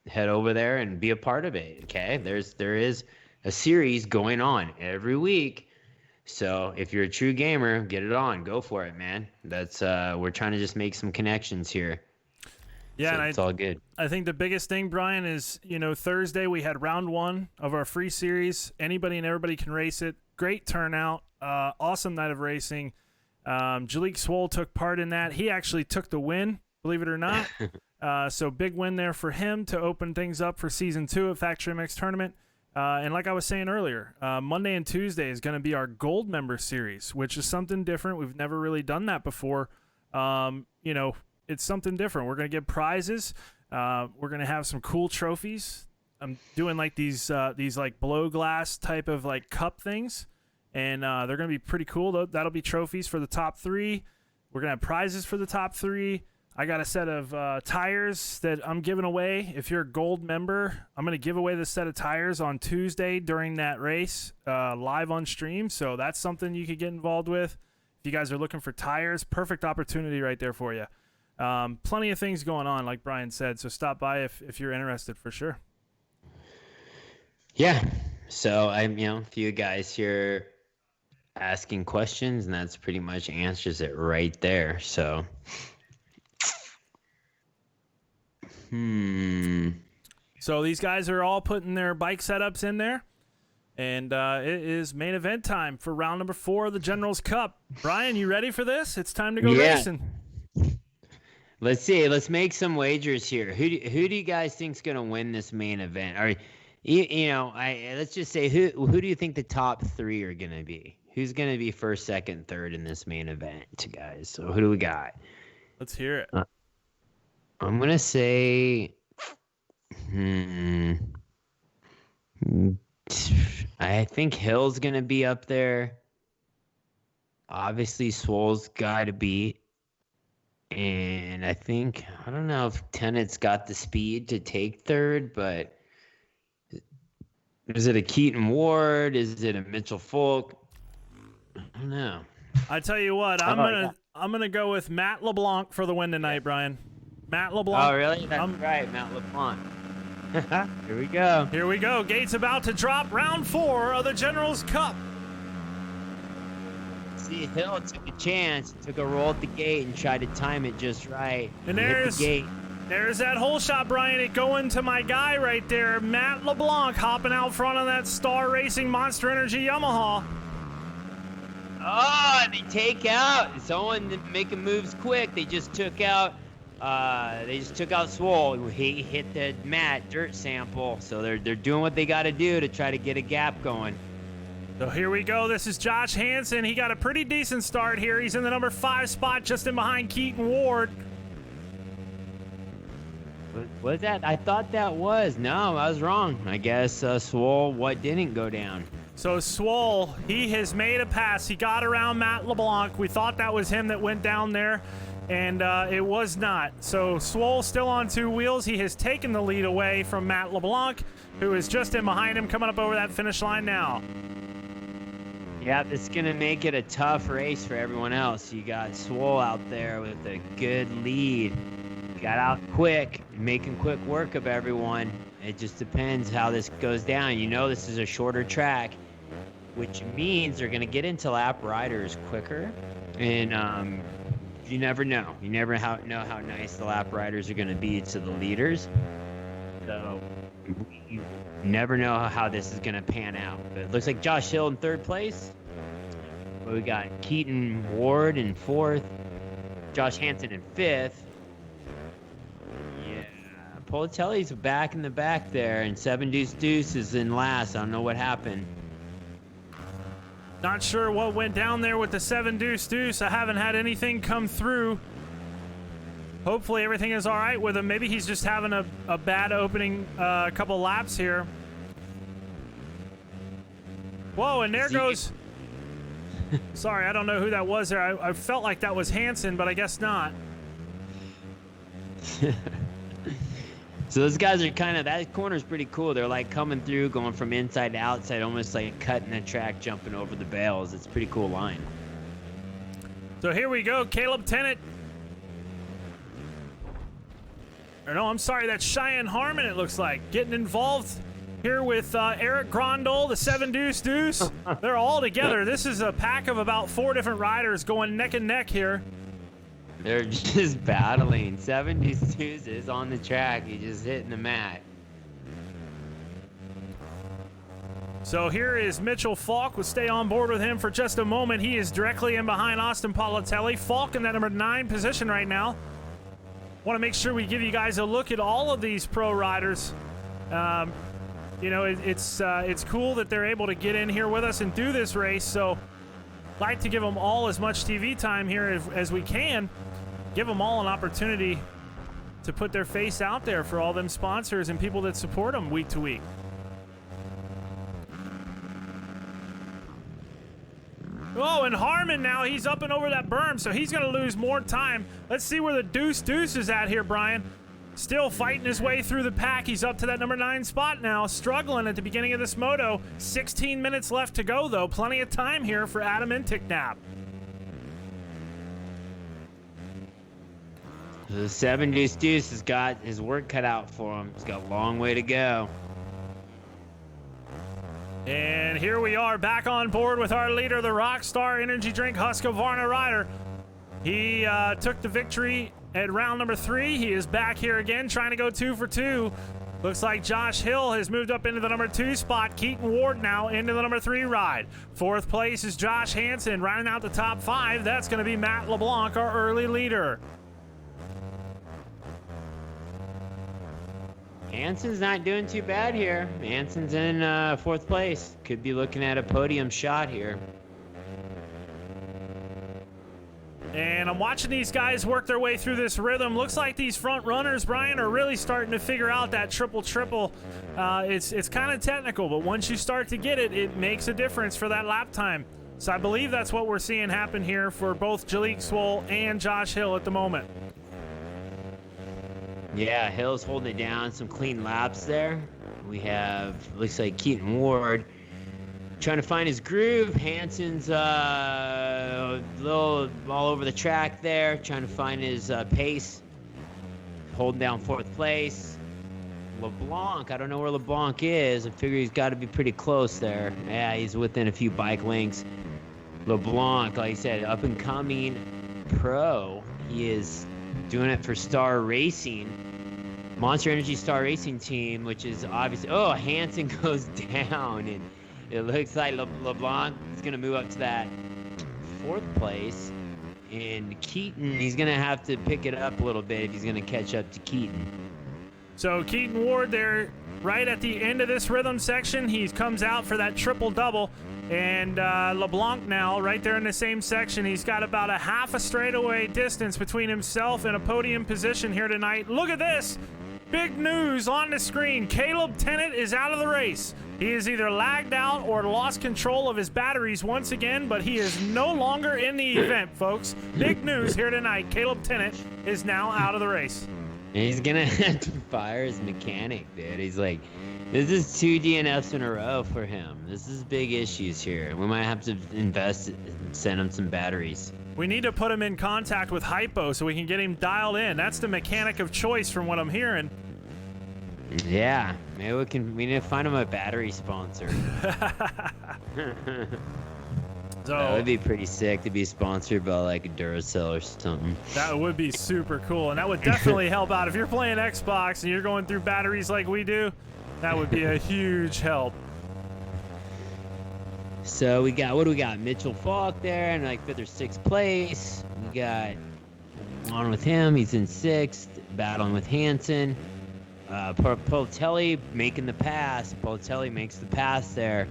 head over there and be a part of it. Okay, there is a series going on every week. So if you're a true gamer, get it on. Go for it, man. That's we're trying to just make some connections here. Yeah, so and it's all good. I think the biggest thing, Brian, is, Thursday we had round 1 of our free series. Anybody and everybody can race it. Great turnout. Awesome night of racing. Jalik Swole took part in that. He actually took the win, believe it or not. So big win there for him to open things up for Season 2 of Factory MX Tournament. And like I was saying earlier, Monday and Tuesday is going to be our Gold Member Series, which is something different. We've never really done that before. It's something different. We're going to give prizes. We're going to have some cool trophies. I'm doing like these like blow glass type of like cup things, and they're going to be pretty cool. That'll be trophies for the top 3. We're going to have prizes for the top 3. I got a set of tires that I'm giving away. If you're a gold member, I'm going to give away this set of tires on Tuesday during that race, live on stream. So that's something you could get involved with. If you guys are looking for tires, perfect opportunity right there for you. Plenty of things going on, like Brian said. So stop by if you're interested for sure. Yeah. So I'm, a few guys here asking questions, and that's pretty much answers it right there. So. So these guys are all putting their bike setups in there, and it is main event time for round number 4 of the General's Cup. Brian, you ready for this? It's time to go racing. Let's see. Let's make some wagers here. Who do you guys think's gonna win this main event? Or, let's just say who do you think the top 3 are gonna be? Who's gonna be first, second, third in this main event, guys? So who do we got? Let's hear it. I'm going to say, I think Hill's going to be up there. Obviously, Swole's got to beat. And I don't know if Tennant's got the speed to take third, but is it a Keaton Ward? Is it a Mitchell Folk? I don't know. I tell you what, I'm gonna go with Matt LeBlanc for the win tonight, Brian. Matt LeBlanc. Oh, really? That's right, Matt LeBlanc. Here we go. Here we go. Gates about to drop round 4 of the General's Cup. See, Hill took a chance, took a roll at the gate, and tried to time it just right. And there's the gate. There's that hole shot, Brian. It going to my guy right there, Matt LeBlanc, hopping out front on that Star Racing Monster Energy Yamaha. Oh, they take out. Someone making moves quick. They just took out. Swole. He hit the mat dirt sample, so they're doing what they got to do to try to get a gap going. So here we go. This is Josh Hansen. He got a pretty decent start here. He's in the number 5 spot, just in behind Keaton Ward. Was that? I thought that was. No, I was wrong. I guess Swole didn't go down. So Swole, he has made a pass. He got around Matt LeBlanc. We thought that was him that went down there, and it was not. So Swole still on 2 wheels. He has taken the lead away from Matt LeBlanc, who is just in behind him, coming up over that finish line now. Yeah, it's going to make it a tough race for everyone else. You got Swole out there with a good lead. Got out quick, making quick work of everyone. It just depends how this goes down. This is a shorter track, which means they're going to get into lap riders quicker. And you never know. You never know how nice the lap riders are going to be to the leaders. So you never know how this is going to pan out. But it looks like Josh Hill in 3rd place. We got Keaton Ward in 4th. Josh Hansen in 5th. Politelli's back in the back there, and 7 Deuce Deuce is in last. I don't know what happened. Not sure what went down there with the 7 Deuce Deuce. I haven't had anything come through. Hopefully everything is all right with him. Maybe he's just having a bad opening couple laps here. Whoa, and there goes... Sorry, I don't know who that was there. I felt like that was Hansen, but I guess not. So those guys are that corner's pretty cool. They're like coming through, going from inside to outside, almost like cutting the track, jumping over the bales. It's a pretty cool line. So here we go, Caleb Tennant. Or no, I'm sorry, that's Cheyenne Harmon, it looks like. Getting involved here with Eric Grondahl, the 7 Deuce Deuce. They're all together. This is a pack of about 4 different riders going neck and neck here. They're just battling. 7 Deuce Deuce is on the track. He's just hitting the mat. So here is Mitchell Falk. We'll stay on board with him for just a moment. He is directly in behind Austin Politelli. Falk in that number 9 position right now. Want to make sure we give you guys a look at all of these pro riders. It's cool that they're able to get in here with us and do this race. So like to give them all as much TV time here as we can. Give them all an opportunity to put their face out there for all them sponsors and people that support them week to week. Oh, and Harmon now, he's up and over that berm, so he's going to lose more time. Let's see where the Deuce is at here, Brian. Still fighting his way through the pack. He's up to that number 9 spot now, struggling at the beginning of this moto. 16 minutes left to go, though. Plenty of time here for Adam Inticknap. The 7 Deuce has got his work cut out for him. He's got a long way to go. And here we are back on board with our leader, the Rockstar Energy Drink Husqvarna rider. He took the victory at round number 3. He is back here again, trying to go 2 for 2. Looks like Josh Hill has moved up into the number 2 spot. Keaton Ward now into the number 3 ride. 4th place is Josh Hansen. Rounding out the top 5, that's going to be Matt LeBlanc, our early leader. Hansen's not doing too bad here. Hansen's in 4th place. Could be looking at a podium shot here. And I'm watching these guys work their way through this rhythm. Looks like these front runners, Brian, are really starting to figure out that triple. It's kind of technical, but once you start to get it, it makes a difference for that lap time. So I believe that's what we're seeing happen here for both Jalek Swoll and Josh Hill at the moment. Yeah, Hill's holding it down. Some clean laps there. We have, looks like Keaton Ward trying to find his groove. Hansen's a little all over the track there, trying to find his pace. Holding down 4th place. LeBlanc, I don't know where LeBlanc is. I figure he's got to be pretty close there. Yeah, he's within a few bike lengths. LeBlanc, like I said, up and coming pro. He is doing it for Star Racing, Monster Energy Star Racing team, which is obviously, oh, Hansen goes down, and it looks like LeBlanc is going to move up to that 4th place, and Keaton, he's going to have to pick it up a little bit if he's going to catch up to Keaton. So Keaton Ward there right at the end of this rhythm section. He comes out for that triple-double. And LeBlanc now, right there in the same section, he's got about a half a straightaway distance between himself and a podium position here tonight. Look at this. Big news on the screen. Caleb Tennant is out of the race. He is either lagged out or lost control of his batteries once again, but he is no longer in the event, folks. Big news here tonight. Caleb Tennant is now out of the race. He's going to have to fire his mechanic, dude. He's like, this is 2 DNFs in a row for him. This is big issues here. We might have to invest and send him some batteries. We need to put him in contact with Hypo so we can get him dialed in. That's the mechanic of choice from what I'm hearing. Yeah, maybe we need to find him a battery sponsor. So, that would be pretty sick to be sponsored by like a Duracell or something. That would be super cool, and that would definitely help out. If you're playing Xbox and you're going through batteries like we do, that would be a huge help. So we got, what do we got? Mitchell Falk there in like 5th or 6th place. We got on with him. He's in 6th, battling with Hansen. Politelli making the pass. Politelli makes the pass there.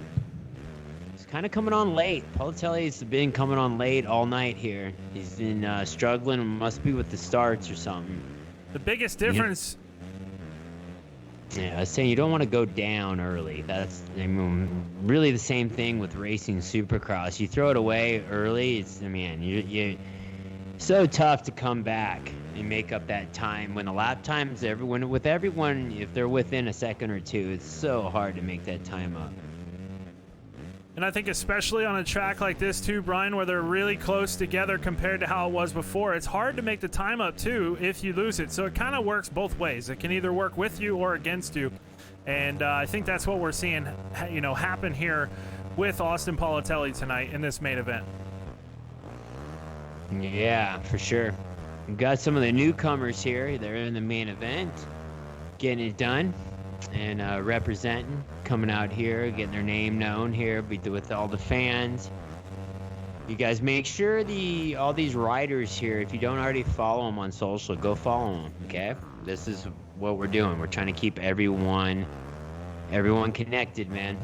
He's kind of coming on late. Politelli's been coming on late all night here. He's been struggling. Must be with the starts or something. The biggest difference... Yeah, I was saying you don't want to go down early. That's, I mean, really the same thing with racing Supercross. You throw it away early, it's, I mean, you so tough to come back and make up that time. When the lap times, with everyone, if they're within a second or two, it's so hard to make that time up. And I think especially on a track like this too, Brian, where they're really close together compared to how it was before, it's hard to make the time up too if you lose it. So it kind of works both ways. It can either work with you or against you. And I think that's what we're seeing, happen here with Austin Politelli tonight in this main event. Yeah, for sure. We've got some of the newcomers here. They're in the main event, getting it done. And representing, coming out here, getting their name known here with all the fans. You guys make sure all these riders here, if you don't already follow them on social, go follow them, okay? This is what we're doing. We're trying to keep everyone connected, man.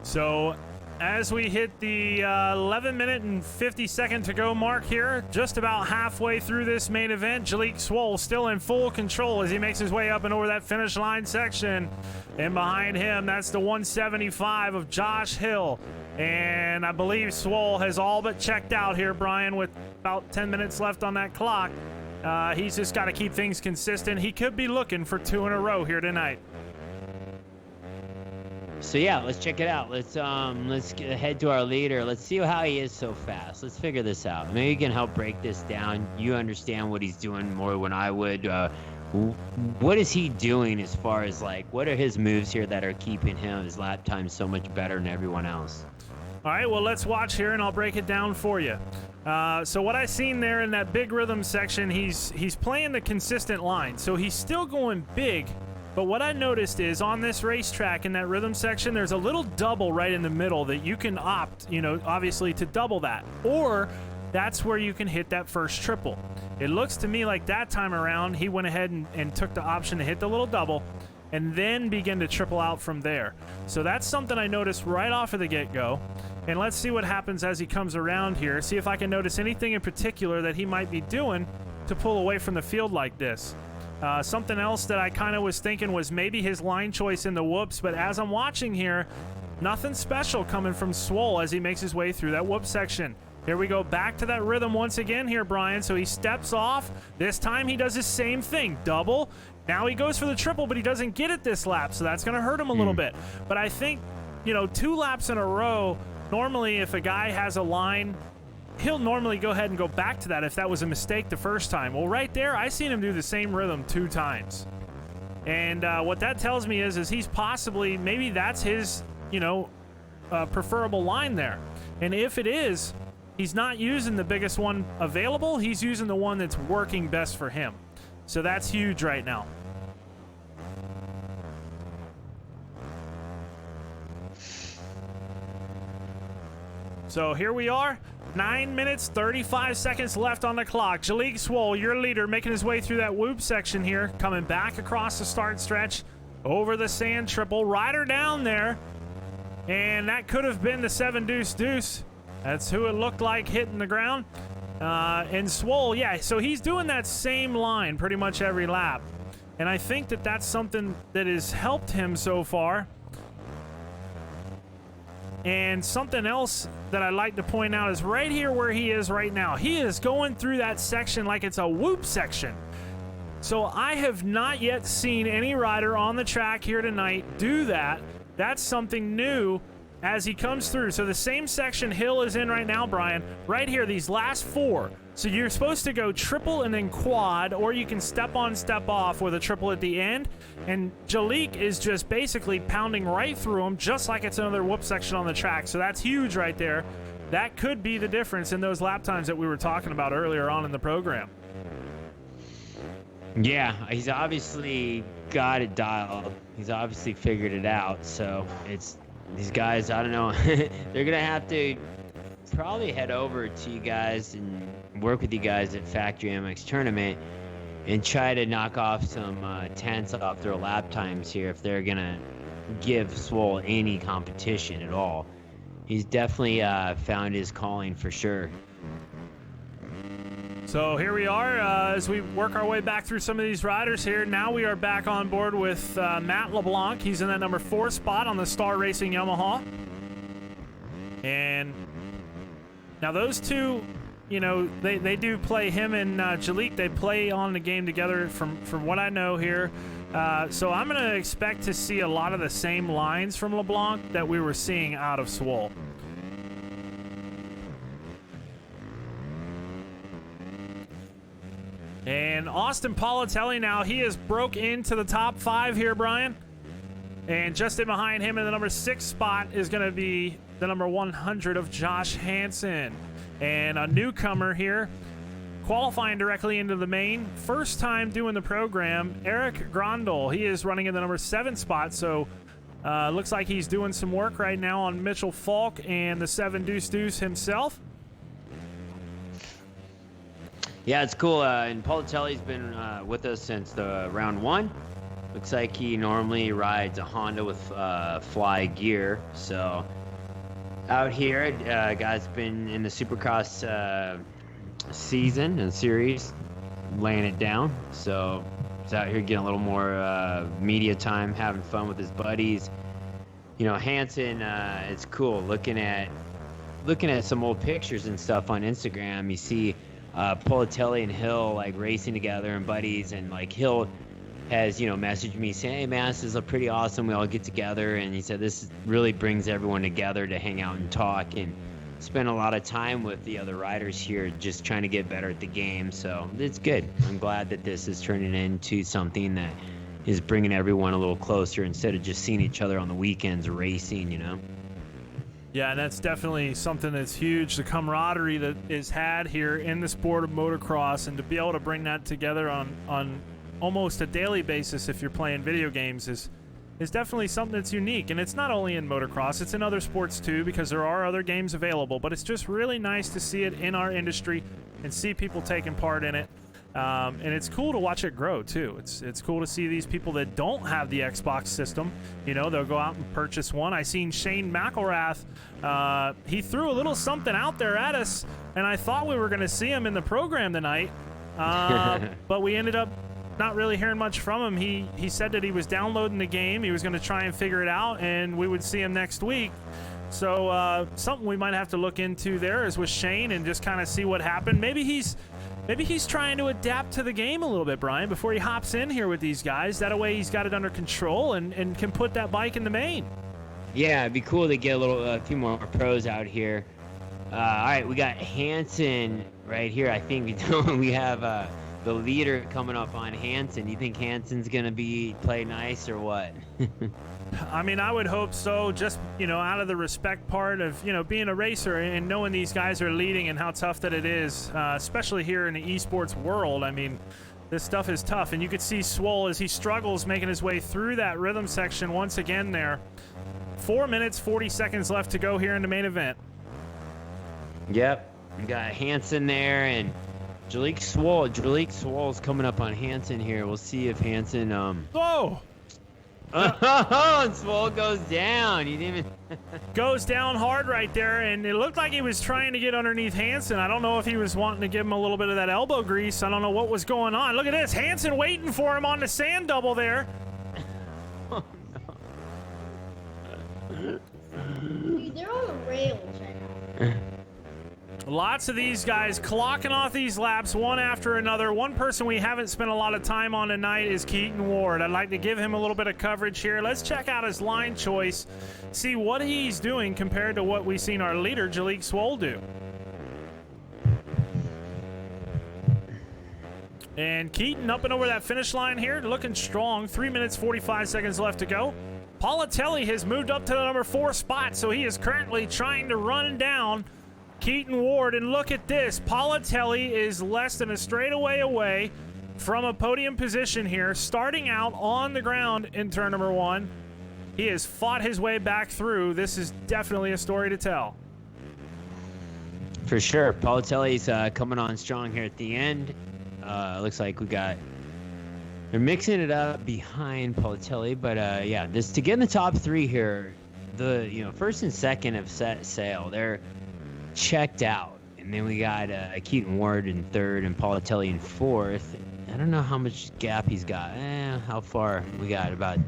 So as we hit the 11 minute and 50 second to go mark here, just about halfway through this main event, Jalek Swole still in full control as he makes his way up and over that finish line section. And behind him, that's the 175 of Josh Hill. And I believe Swole has all but checked out here, Brian, with about 10 minutes left on that clock. He's just got to keep things consistent. He could be looking for 2 in a row here tonight. So yeah, let's check it out. Let's head to our leader. Let's see how he is so fast. Let's figure this out. Maybe you can help break this down. You understand what he's doing more than I would. What is he doing as far as like what are his moves here that are keeping his lap time so much better than everyone else? All right, well, let's watch here and I'll break it down for you. So what I seen there in that big rhythm section, he's playing the consistent line. So he's still going big. But what I noticed is on this racetrack in that rhythm section, there's a little double right in the middle that you can opt, obviously to double that. Or that's where you can hit that first triple. It looks to me like that time around, he went ahead and took the option to hit the little double and then begin to triple out from there. So that's something I noticed right off of the get-go. And let's see what happens as he comes around here. See if I can notice anything in particular that he might be doing to pull away from the field like this. Something else that I kind of was thinking was maybe his line choice in the whoops, but as I'm watching here, nothing special coming from Swole as he makes his way through that whoop section. Here we go back to that rhythm once again here, Brian. So he steps off. This time he does the same thing, double. Now he goes for the triple, but he doesn't get it this lap, so that's going to hurt him a little bit. But I think, 2 laps in a row, normally if a guy has a line, he'll normally go ahead and go back to that if that was a mistake the first time. Well, right there, I seen him do the same rhythm 2 times. And what that tells me is he's possibly, maybe that's his, preferable line there. And if it is, he's not using the biggest one available. He's using the one that's working best for him. So that's huge right now. So here we are, 9 minutes, 35 seconds left on the clock. Jalek Swole, your leader, making his way through that whoop section here, coming back across the start stretch, over the sand triple, rider down there, and that could have been the 7 deuce deuce. That's who it looked like hitting the ground. And Swole, yeah, so he's doing that same line pretty much every lap. And I think that that's something that has helped him so far. And something else that I'd like to point out is right here where he is right now. He is going through that section like it's a whoop section. So I have not yet seen any rider on the track here tonight do that. That's something new as he comes through. So the same section Hill is in right now, Brian, right here, these last 4. So you're supposed to go triple and then quad, or you can step on, step off with a triple at the end. And Jalek is just basically pounding right through them, just like it's another whoop section on the track. So that's huge right there. That could be the difference in those lap times that we were talking about earlier on in the program. Yeah, he's obviously got it dialed. He's obviously figured it out. So it's these guys, I don't know, they're going to have to probably head over to you guys and work with you guys at Factory MX Tournament and try to knock off some tenths off their lap times here if they're going to give Swole any competition at all. He's definitely found his calling for sure. So here we are as we work our way back through some of these riders here. Now we are back on board with Matt LeBlanc. He's in that number 4 spot on the Star Racing Yamaha. And now those two, they do play, him and Jalek. They play on the game together from what I know here. So I'm going to expect to see a lot of the same lines from LeBlanc that we were seeing out of Swole. And Austin Politelli now, he has broke into the top 5 here, Brian. And just in behind him in the number 6 spot is going to be the number 100 of Josh Hansen. And a newcomer here, qualifying directly into the main. First time doing the program, Eric Grondahl. He is running in the number 7 spot, so looks like he's doing some work right now on Mitchell Falk and the 7 deuce deuce himself. Yeah, it's cool. And Politelli's been with us since the round 1. Looks like he normally rides a Honda with fly gear, so out here. Guy's been in the Supercross season and series, laying it down. So he's out here getting a little more media time, having fun with his buddies. You know, Hansen, it's cool looking at some old pictures and stuff on Instagram. You see Politelli and Hill like racing together and buddies, and like Hill has, you know, messaged me saying, hey man, this is pretty awesome, we all get together, and he said this really brings everyone together to hang out and talk and spend a lot of time with the other riders here, just trying to get better at the game. So it's good. I'm glad that this is turning into something that is bringing everyone a little closer instead of just seeing each other on the weekends racing, you know. Yeah, and that's definitely something that's huge, the camaraderie that is had here in the sport of motocross, and to be able to bring that together on almost a daily basis if you're playing video games is definitely something that's unique. And it's not only in motocross, it's in other sports too, because there are other games available, but it's just really nice to see it in our industry and see people taking part in it. And it's cool to watch it grow too. It's cool to see these people that don't have the Xbox system, you know, they'll go out and purchase one. I seen Shane McElrath, he threw a little something out there at us, and I thought we were going to see him in the program tonight, but we ended up not really hearing much from him. He said that he was downloading the game, he was going to try and figure it out, and we would see him next week. So something we might have to look into there is with Shane and just kind of see what happened. Maybe he's trying to adapt to the game a little bit, Brian, before he hops in here with these guys. That way he's got it under control and can put that bike in the main. Yeah, it'd be cool to get a few more pros out here. All right, we got Hansen right here. I think we have the leader coming up on Hansen. Do you think Hansen's going to play nice or what? I mean, I would hope so, just, you know, out of the respect part of, you know, being a racer and knowing these guys are leading and how tough that it is, especially here in the esports world. I mean, this stuff is tough, and you could see Swole as he struggles making his way through that rhythm section once again there. 4 minutes, 40 seconds left to go here in the main event. Yep, we got Hansen there, and Jalek Swole's coming up on Hansen here. We'll see if Hansen, Oh! and Swole goes down. He didn't even goes down hard right there, and it looked like he was trying to get underneath Hansen. I don't know if he was wanting to give him a little bit of that elbow grease. I don't know what was going on. Look at this, Hansen waiting for him on the sand double there. Oh, Dude, they're on the rails right now. Lots of these guys clocking off these laps one after another. One person we haven't spent a lot of time on tonight is Keaton Ward. I'd like to give him a little bit of coverage here. Let's check out his line choice, see what he's doing compared to what we've seen our leader, Jalek Swole, do. And Keaton up and over that finish line here, looking strong. 3 minutes, 45 seconds left to go. Politelli has moved up to the number 4 spot, so he is currently trying to run down Keaton Ward, and look at this. Politelli is less than a straightaway away from a podium position here, starting out on the ground in turn number 1. He has fought his way back through. This is definitely a story to tell. For sure. Politelli's coming on strong here at the end. Looks like they're mixing it up behind Politelli, but yeah, this to get in the top 3 here, the first and second have set sail. They're checked out, and then we got Keaton Ward in 3rd and Politelli in 4th. I don't know how much gap he's got. How far we got? About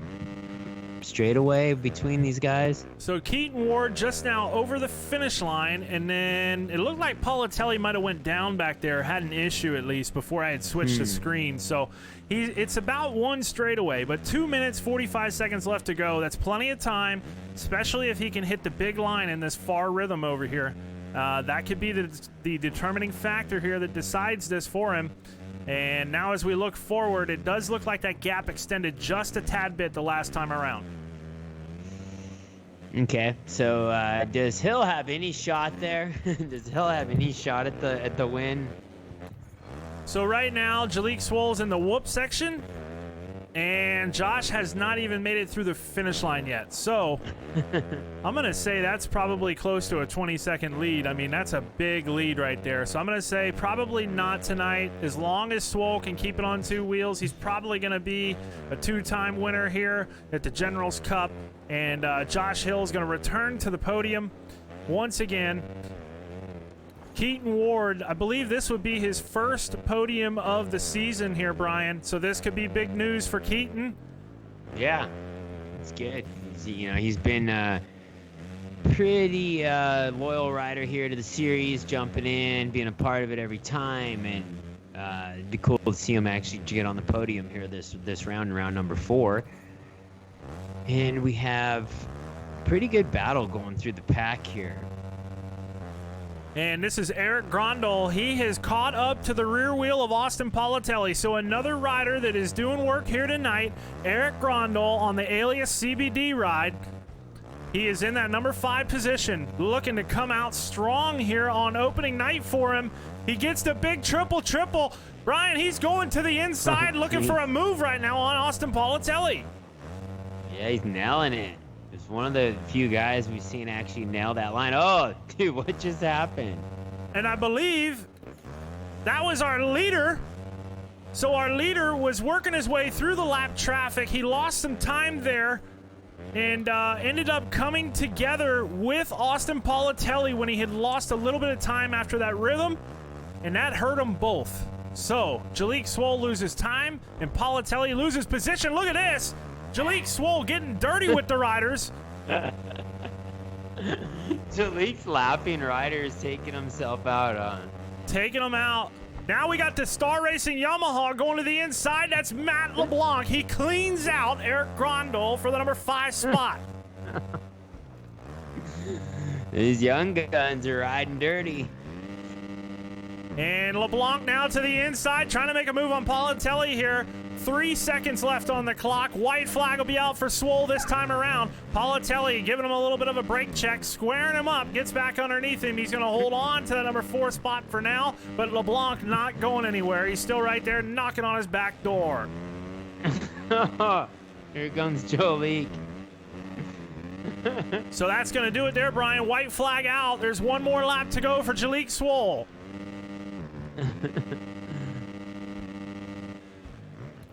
straight away between these guys. So Keaton Ward just now over the finish line, and then it looked like Politelli might have went down back there, had an issue at least before I had switched the screen. So it's about 1 straightaway, but 2 minutes 45 seconds left to go. That's plenty of time, especially if he can hit the big line in this far rhythm over here. That could be the determining factor here that decides this for him. And now as we look forward, it does look like that gap extended just a tad bit the last time around. Okay, so does Hill have any shot there? Does Hill have any shot at the win? So right now, Jalek Swole's in the whoop section, and Josh has not even made it through the finish line yet. So I'm going to say that's probably close to a 20-second lead. I mean, that's a big lead right there. So I'm going to say probably not tonight. As long as Swole can keep it on 2 wheels, he's probably going to be a 2-time winner here at the General's Cup. And Josh Hill is going to return to the podium. once again. Keaton Ward, I believe this would be his first podium of the season here, Brian. So this could be big news for Keaton. Yeah, it's good. He's been pretty loyal rider here to the series, jumping in, being a part of it every time, and it'd be cool to see him actually get on the podium here this round number 4. And we have pretty good battle going through the pack here. And this is Eric Grondahl. He has caught up to the rear wheel of Austin Politelli. So another rider that is doing work here tonight, Eric Grondahl on the Alias CBD ride. He is in that number 5 position, looking to come out strong here on opening night for him. He gets the big triple. Brian, he's going to the inside looking for a move right now on Austin Politelli. Yeah, he's nailing it. It's one of the few guys we've seen actually nail that line. Oh, dude, what just happened? And I believe that was our leader. So our leader was working his way through the lap traffic. He lost some time there and ended up coming together with Austin Politelli when he had lost a little bit of time after that rhythm, and that hurt them both. So Jalek Swoll loses time, and Politelli loses position. Look at this. Jalek Swoll getting dirty with the riders. Jalek's lapping riders, taking himself out on. Taking them out. Now we got the Star Racing Yamaha going to the inside. That's Matt LeBlanc. He cleans out Eric Grondahl for the number 5 spot. These young guns are riding dirty. And LeBlanc now to the inside, trying to make a move on Politelli here. 3 seconds left on the clock. White flag will be out for Swoll this time around. Politelli giving him a little bit of a brake check, squaring him up, gets back underneath him. He's going to hold on to the number 4 spot for now, but LeBlanc not going anywhere. He's still right there, knocking on his back door. Here comes Jalek. So that's going to do it there, Brian. White flag out. There's one more lap to go for Jalek Swoll.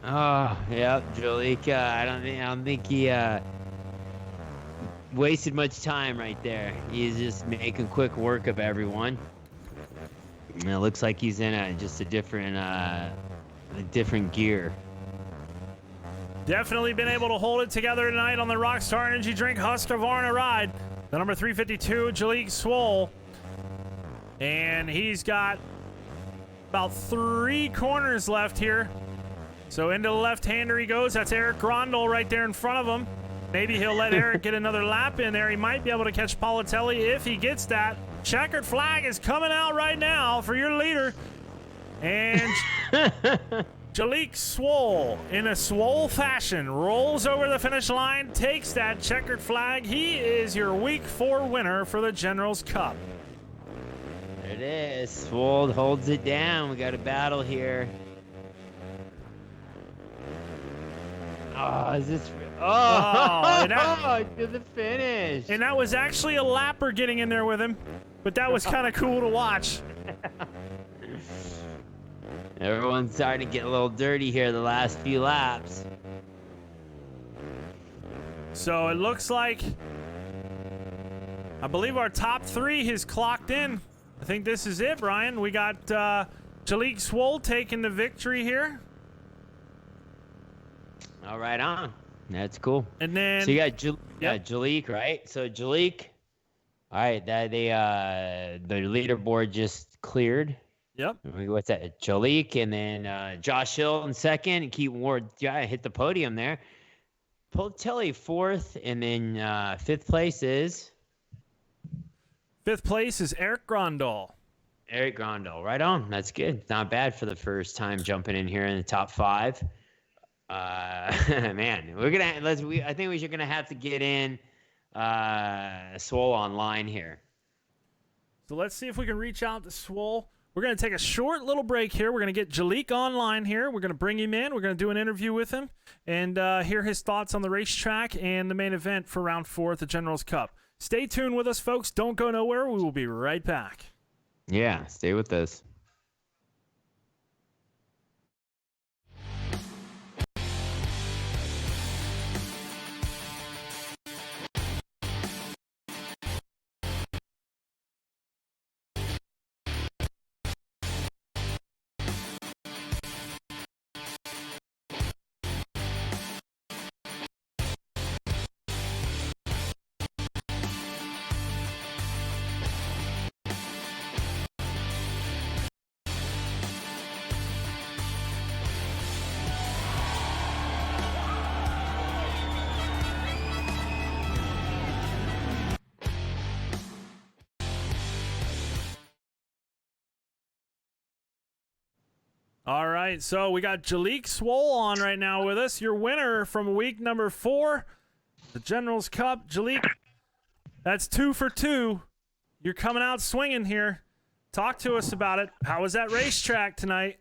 Oh, yeah, Jalek. I don't think he wasted much time right there. He's just making quick work of everyone. And it looks like he's in just a different gear. Definitely been able to hold it together tonight on the Rockstar Energy Drink Husqvarna ride. The number 352, Jalek Swoll. And he's got about 3 corners left here. So into the left-hander he goes. That's Eric Grondahl right there in front of him. Maybe he'll let Eric get another lap in there. He might be able to catch Politelli if he gets that. Checkered flag is coming out right now for your leader. And Jalek Swoll, in a Swoll fashion, rolls over the finish line, takes that checkered flag. He is your Week 4 winner for the General's Cup. There it is. Swoll holds it down. We got a battle here. Oh, is this... Oh, to the finish. And that was actually a lapper getting in there with him, but that was kind of cool to watch. Everyone's starting to get a little dirty here the last few laps. So it looks like, I believe our top 3 has clocked in. I think this is it, Brian. We got Jalek Swoll taking the victory here. All right, on. That's cool. And then so you got Jalek, right? So Jalek, all right, that the leaderboard just cleared. Yep. What's that? Jalek, and then Josh Hill in second, and Keaton Ward hit the podium there. Politelli 4th, and then 5th place is? 5th place is Eric Grondahl. Eric Grondahl, right on. That's good. Not bad for the first time jumping in here in the top 5. Man, I think we're gonna have to get in Swoll online here. So let's see if we can reach out to Swoll. We're gonna take a short little break here. We're gonna get Jalek online here. We're gonna bring him in. We're gonna do an interview with him and hear his thoughts on the racetrack and the main event for round 4 at the General's Cup. Stay tuned with us, folks. Don't go nowhere. We will be right back. Yeah, stay with us. All right, so we got Jalik Swole on right now with us. Your winner from week number 4, the Generals Cup. Jalik, that's 2 for 2. You're coming out swinging here. Talk to us about it. How was that racetrack tonight?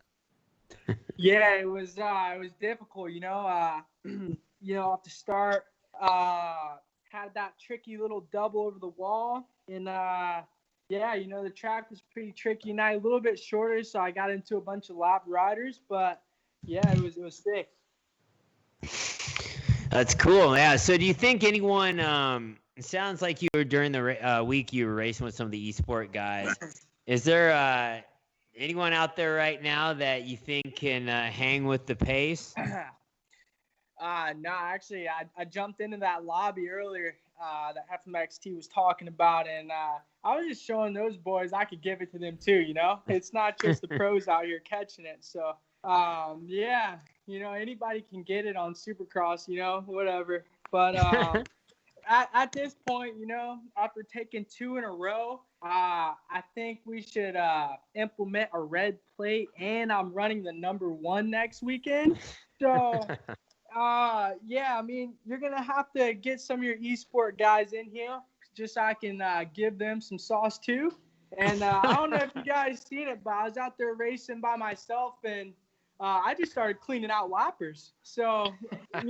Yeah, it was difficult, off the start, had that tricky little double over the wall, and the track was pretty tricky tonight, a little bit shorter, so I got into a bunch of lap riders, but yeah, it was sick. That's cool. Yeah. So do you think anyone? It sounds like you were during the week you were racing with some of the eSport guys. Is there anyone out there right now that you think can hang with the pace? No, actually, I jumped into that lobby earlier that FMXT was talking about, and I was just showing those boys I could give it to them too, It's not just the pros out here catching it. So, anybody can get it on Supercross, whatever. But at this point, after taking 2 in a row, I think we should implement a red plate, and I'm running the number 1 next weekend. So, you're going to have to get some of your eSport guys in here just so I can give them some sauce too. And I don't know if you guys seen it, but I was out there racing by myself, and I just started cleaning out lappers. So, it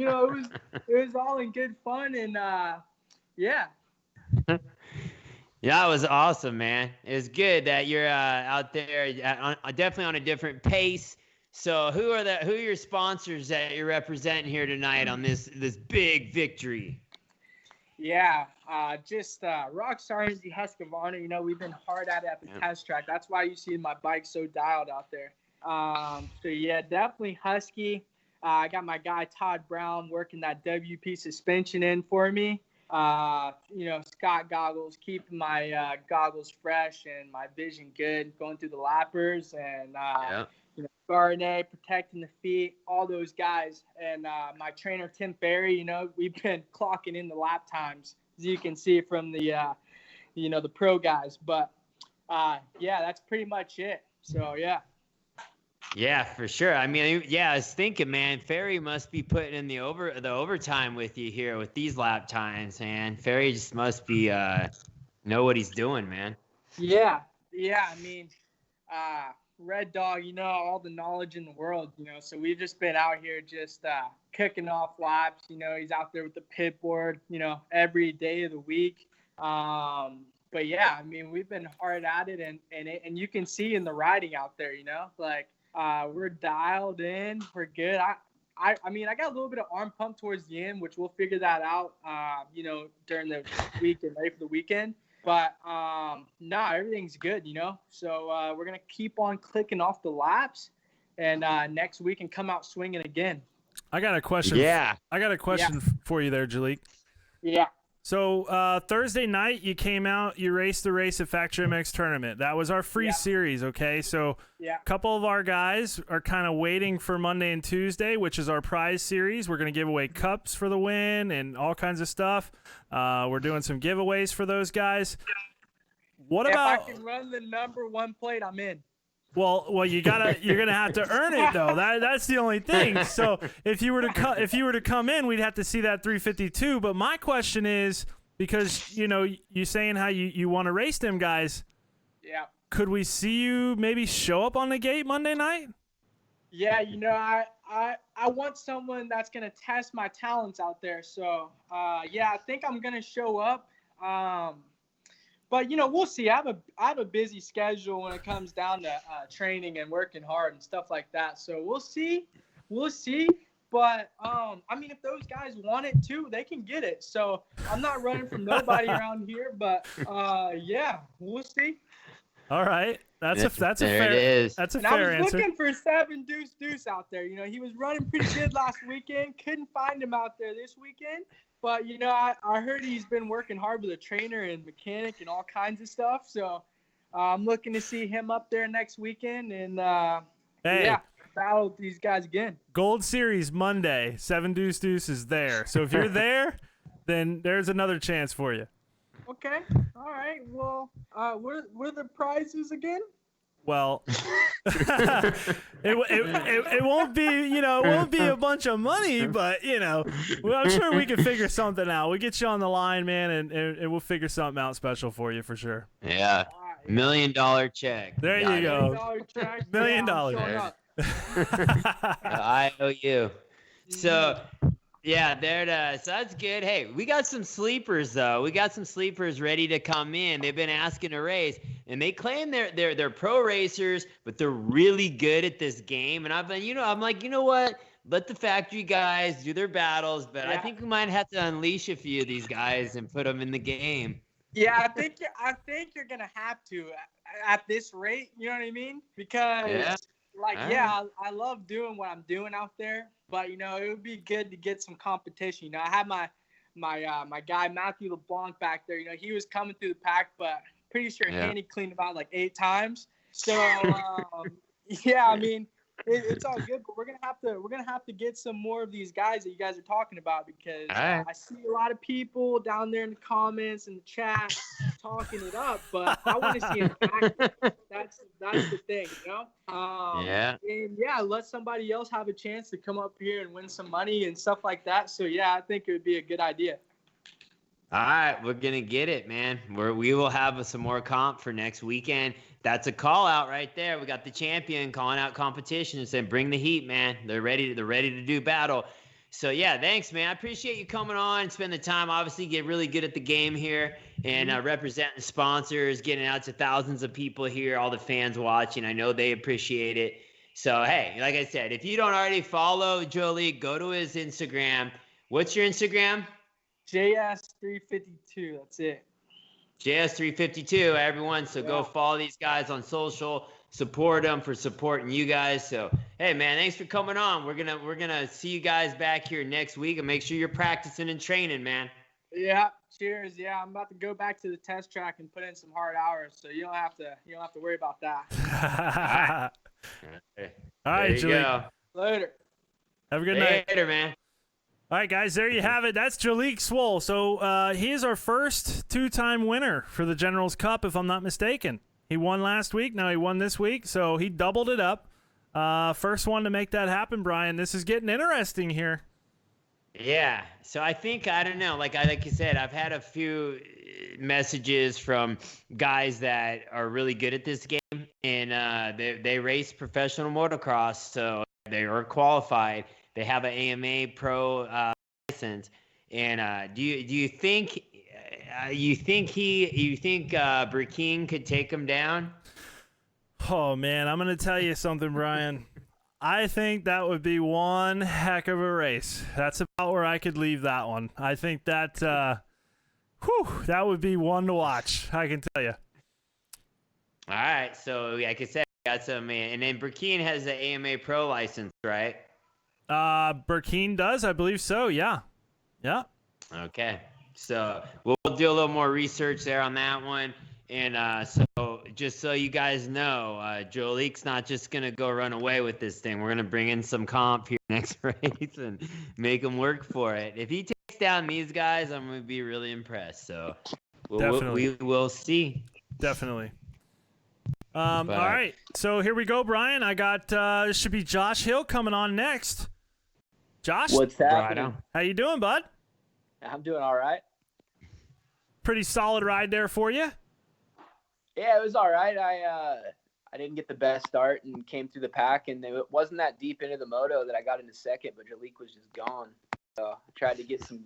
was all in good fun, and yeah. Yeah, it was awesome, man. It was good that you're out there, definitely on a different pace. So, who are your sponsors that you're representing here tonight on this big victory? Yeah, just Rockstar and the Husqvarna. We've been hard at it at the test track. That's why you see my bike so dialed out there. So yeah, definitely Husky. I got my guy Todd Brown working that WP suspension in for me. Scott goggles, keeping my goggles fresh and my vision good, going through the lappers, and Garnet protecting the feet, all those guys, and my trainer Tim Ferry. We've been clocking in the lap times, as you can see from the the pro guys. But that's pretty much it. So yeah. Yeah, for sure. I mean, I was thinking, man, Ferry must be putting in the overtime with you here with these lap times, man. Ferry just must be know what he's doing, man. Yeah. I mean, Red Dog, all the knowledge in the world, So we've just been out here just kicking off laps. He's out there with the pit board, every day of the week. But yeah, I mean, we've been hard at it, and you can see in the riding out there, we're dialed in. We're good. I mean, I got a little bit of arm pump towards the end, which we'll figure that out, during the week and ready for the weekend. But, everything's good, So we're going to keep on clicking off the laps, and next week and come out swinging again. I got a question. Yeah. I got a question for you there, Jalik. Yeah. So Thursday night, you came out, you raced the race at Factory MX Tournament. That was our free series, okay? So a couple of our guys are kind of waiting for Monday and Tuesday, which is our prize series. We're going to give away cups for the win and all kinds of stuff. We're doing some giveaways for those guys. What about if I can run the number 1 plate, I'm in. Well, you're gonna have to earn it though. That's the only thing. So if you were to come in, we'd have to see that 352. But my question is, because you saying how you want to race them guys. Yeah. Could we see you maybe show up on the gate Monday night? Yeah, I want someone that's gonna test my talents out there. So I think I'm gonna show up. But we'll see. I have a busy schedule when it comes down to training and working hard and stuff like that. So we'll see. But I mean, if those guys want it too, they can get it. So I'm not running from nobody around here. But we'll see. All right, that's a fair And I was answer. looking for 7 Deuce out there. He was running pretty good last weekend. Couldn't find him out there this weekend. But, I heard he's been working hard with a trainer and mechanic and all kinds of stuff. So I'm looking to see him up there next weekend and, battle with these guys again. Gold Series Monday, 7 Deuce is there. So if you're there, then there's another chance for you. Okay. All right. Well, what are the prizes again? Well, it won't be, it won't be a bunch of money, but, well, I'm sure we can figure something out. We'll get you on the line, man, and we'll figure something out special for you for sure. Yeah. $1 million check. There you go. $1 million. I owe you. So, yeah, so that's good. Hey, we got some sleepers though. We got some sleepers ready to come in. They've been asking to race, and they claim they're pro racers, but they're really good at this game. And I've been, I'm like, you know what? Let the factory guys do their battles, but I think we might have to unleash a few of these guys and put them in the game. Yeah, I think you're gonna have to at this rate. You know what I mean? Because I love doing what I'm doing out there, but it would be good to get some competition. I had my guy Matthew Leblanc back there. He was coming through the pack, but pretty sure Hanny cleaned about like 8 times. So I mean, it's all good, but we're gonna have to get some more of these guys that you guys are talking about, because I see a lot of people down there in the comments and the chat talking it up, but I want to see it active. That's the thing, And let somebody else have a chance to come up here and win some money and stuff like that. So I think it would be a good idea. All right, we're gonna get it, man. We will have some more comp for next weekend. That's a call out right there. We got the champion calling out competition and saying, "Bring the heat, man. They're ready to do battle." So thanks, man. I appreciate you coming on and spend the time. Obviously, get really good at the game here and representing sponsors, getting out to thousands of people here, all the fans watching. I know they appreciate it. So hey, like I said, if you don't already follow Jolie, go to his Instagram. What's your Instagram? JS352. That's it. JS352, everyone. So go follow these guys on social, support them for supporting you guys. So hey, man, thanks for coming on. We're gonna see you guys back here next week, and make sure you're practicing and training, man. Yeah, cheers. Yeah, I'm about to go back to the test track and put in some hard hours, so you don't have to worry about that. All right, Julie. Later. Have a good night. Later, man. All right, guys, there you have it. That's Jalik Swoll. So he is our first 2-time winner for the General's Cup, if I'm not mistaken. He won last week. Now he won this week, so he doubled it up. First one to make that happen, Brian. This is getting interesting here. Yeah. So I think, I don't know, like you said, I've had a few messages from guys that are really good at this game, and they race professional motocross, so they are qualified. They have an AMA Pro license, and do you think Burkeen could take him down? Oh man, I'm gonna tell you something, Brian. I think that would be one heck of a race. That's about where I could leave that one. I think that that would be one to watch. I can tell you. All right, so like I said, got some, and then Burkeen has the AMA Pro license, right? Burkeen does, I believe so. Yeah. Okay, so we'll do a little more research there on that one, and so just so you guys know, Jolik's not just gonna go run away with this thing. We're gonna bring in some comp here next race and make him work for it. If he takes down these guys, I'm gonna be really impressed. So we will see. Definitely. All right, so here we go, Brian. I got this should be Josh Hill coming on next. Josh, what's happening? How you doing, bud? I'm doing all right. Pretty solid ride there for you. Yeah, it was all right. I didn't get the best start and came through the pack, and it wasn't that deep into the moto that I got into second, but Jalik was just gone. So I tried to get some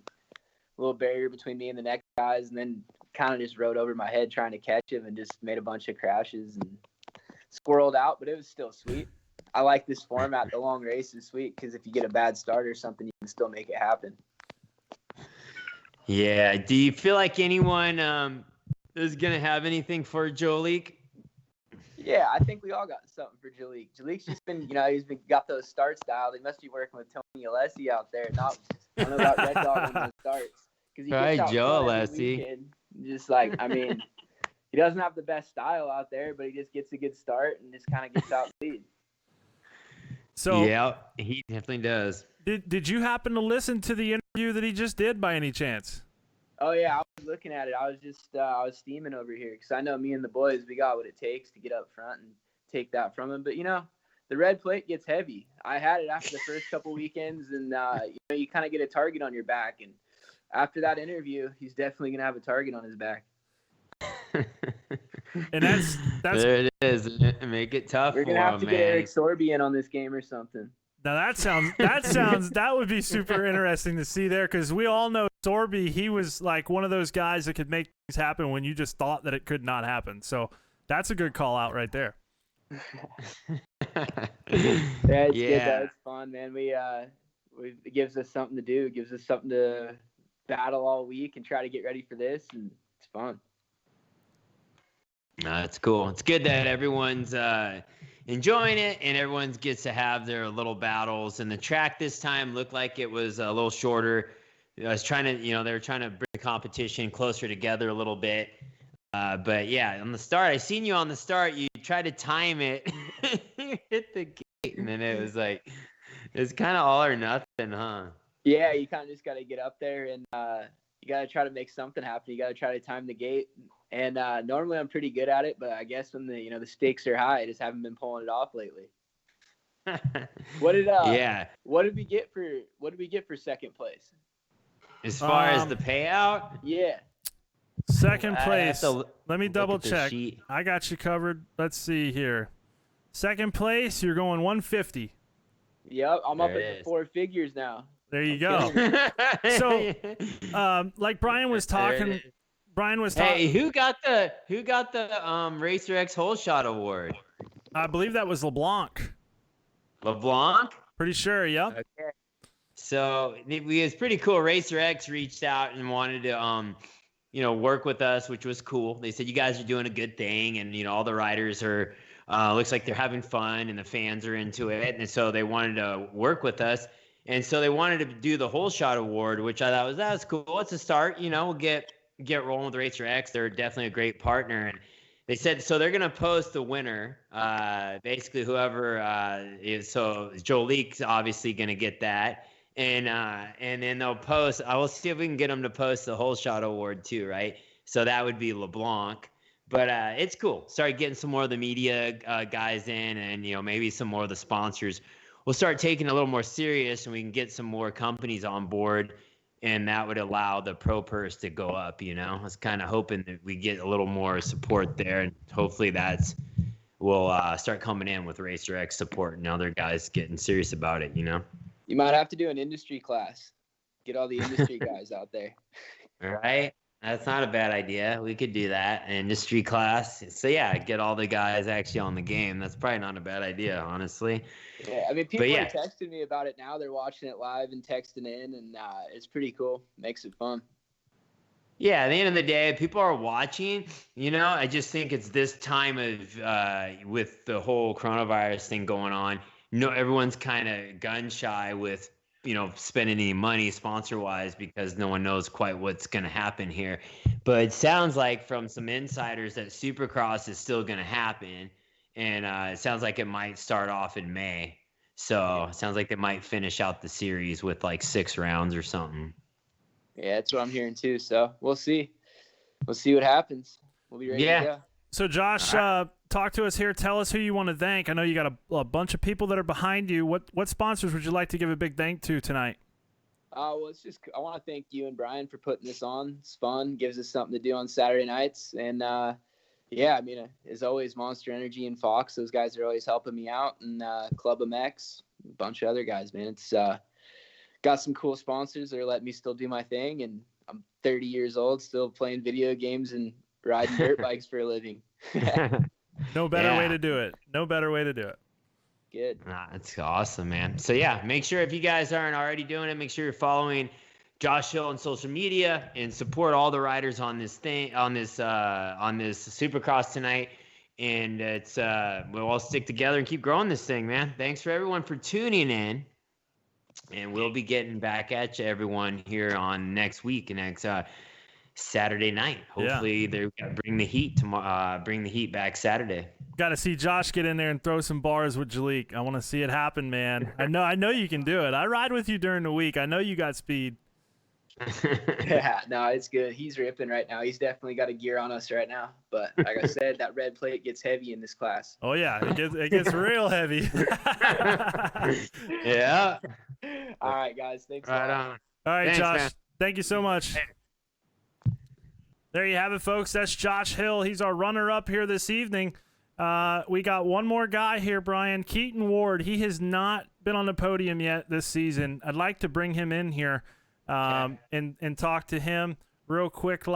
little barrier between me and the next guys, and then kind of just rode over my head trying to catch him and just made a bunch of crashes and squirreled out, but it was still sweet. I like this format. The long race is sweet because if you get a bad start or something, you can still make it happen. Yeah. Do you feel like anyone is going to have anything for Jolik? Yeah, I think we all got something for Jalik. Jalik's just been, he's got those starts dialed. He must be working with Tony Alessi out there. I don't know about Red Dog on those starts. Right, Joe Alessi. Just he doesn't have the best style out there, but he just gets a good start and just kind of gets out lead. So yeah, he definitely does. Did you happen to listen to the interview that he just did by any chance? Oh yeah, I was looking at it. I was just I was steaming over here because I know me and the boys, we got what it takes to get up front and take that from him. But the red plate gets heavy. I had it after the first couple weekends, and you kind of get a target on your back. And after that interview, he's definitely gonna have a target on his back. And that's there it is. Make it tough. We're gonna have to get Eric Sorby in on this game or something. Now that would be super interesting to see there, because we all know Sorby, he was like one of those guys that could make things happen when you just thought that it could not happen. So that's a good call out right there. It's good though. It's fun, man. It gives us something to do. It gives us something to battle all week and try to get ready for this, and it's fun. That's cool. It's good that everyone's enjoying it and everyone gets to have their little battles. And the track this time looked like it was a little shorter. I was trying to, they were trying to bring the competition closer together a little bit. But yeah, on the start, I seen you on the start. You tried to time it, you hit the gate, and then it was like, it's kind of all or nothing, huh? Yeah, you kind of just got to get up there and you got to try to make something happen. You got to try to time the gate. And normally I'm pretty good at it, but I guess when the stakes are high, I just haven't been pulling it off lately. What did we get for second place? As far as the payout? Yeah. Second place. Let me double check. I got you covered. Let's see here. Second place, you're going 150. Yep, I'm up at the 4 figures now. There you go. So, like Brian was talking. Hey, who got the Racer X Hole Shot Award? I believe that was Leblanc. LeBlanc? Pretty sure, yep. Okay. So it was pretty cool. Racer X reached out and wanted to work with us, which was cool. They said, you guys are doing a good thing, and all the riders are looks like they're having fun and the fans are into it. And so they wanted to work with us. And so they wanted to do the Hole Shot Award, which I thought was cool. It's a start, we'll get rolling with Racer X. They're definitely a great partner. And they said, so they're going to post the winner, basically whoever is. So Joe Leake's obviously going to get that. And then they'll post, I will see if we can get them to post the Hole Shot Award too. Right. So that would be LeBlanc, but it's cool. Start getting some more of the media guys in, and, maybe some more of the sponsors. We'll start taking it a little more serious, and we can get some more companies on board. And that would allow the pro purse to go up, I was kind of hoping that we get a little more support there. And hopefully we'll start coming in with Racer X support and other guys getting serious about it, You might have to do an industry class. Get all the industry guys out there. Right? That's not a bad idea. We could do that, an industry class. So, yeah, get all the guys actually on the game. That's probably not a bad idea, honestly. Yeah, I mean, people are texting me about it now. They're watching it live and texting in, and it's pretty cool. Makes it fun. Yeah, at the end of the day, people are watching. I just think it's this time of with the whole coronavirus thing going on. Everyone's kind of gun shy with spending any money sponsor-wise, because no one knows quite what's going to happen here. But it sounds like from some insiders that Supercross is still going to happen, and it sounds like it might start off in May. So it sounds like they might finish out the series with like 6 rounds or something. Yeah, that's what I'm hearing too. So we'll see. We'll see what happens. We'll be ready to go. So Josh, talk to us here. Tell us who you want to thank. I know you got a bunch of people that are behind you. What sponsors would you like to give a big thank to tonight? Well, I want to thank you and Brian for putting this on. It's fun. Gives us something to do on Saturday nights. And as always, Monster Energy and Fox, those guys are always helping me out. And Club MX, a bunch of other guys, man. It's got some cool sponsors that are letting me still do my thing. And I'm 30 years old, still playing video games and riding dirt bikes for a living. No better way to do it. No better way to do it. Good. That's awesome, man. So yeah, make sure, if you guys aren't already doing it, make sure you're following Josh Hill on social media and support all the riders on this Supercross tonight. And we'll all stick together and keep growing this thing, man. Thanks for everyone for tuning in. And we'll be getting back at you, everyone, here on next week and next Saturday night. Hopefully they bring the heat tomorrow. Bring the heat back Saturday. Got to see Josh get in there and throw some bars with Jalik. I want to see it happen, man. I know you can do it. I ride with you during the week. I know you got speed. Yeah, no, it's good. He's ripping right now. He's definitely got a gear on us right now. But like I said, that red plate gets heavy in this class. Oh yeah, it gets real heavy. Yeah. All right, guys. Thanks. Right a lot. on. All right, Thanks, Josh. man. Thank you so much. There you have it, folks. That's Josh Hill. He's our runner-up here this evening. We got one more guy here, Brian. Keaton Ward. He has not been on the podium yet this season. I'd like to bring him in here and talk to him real quick,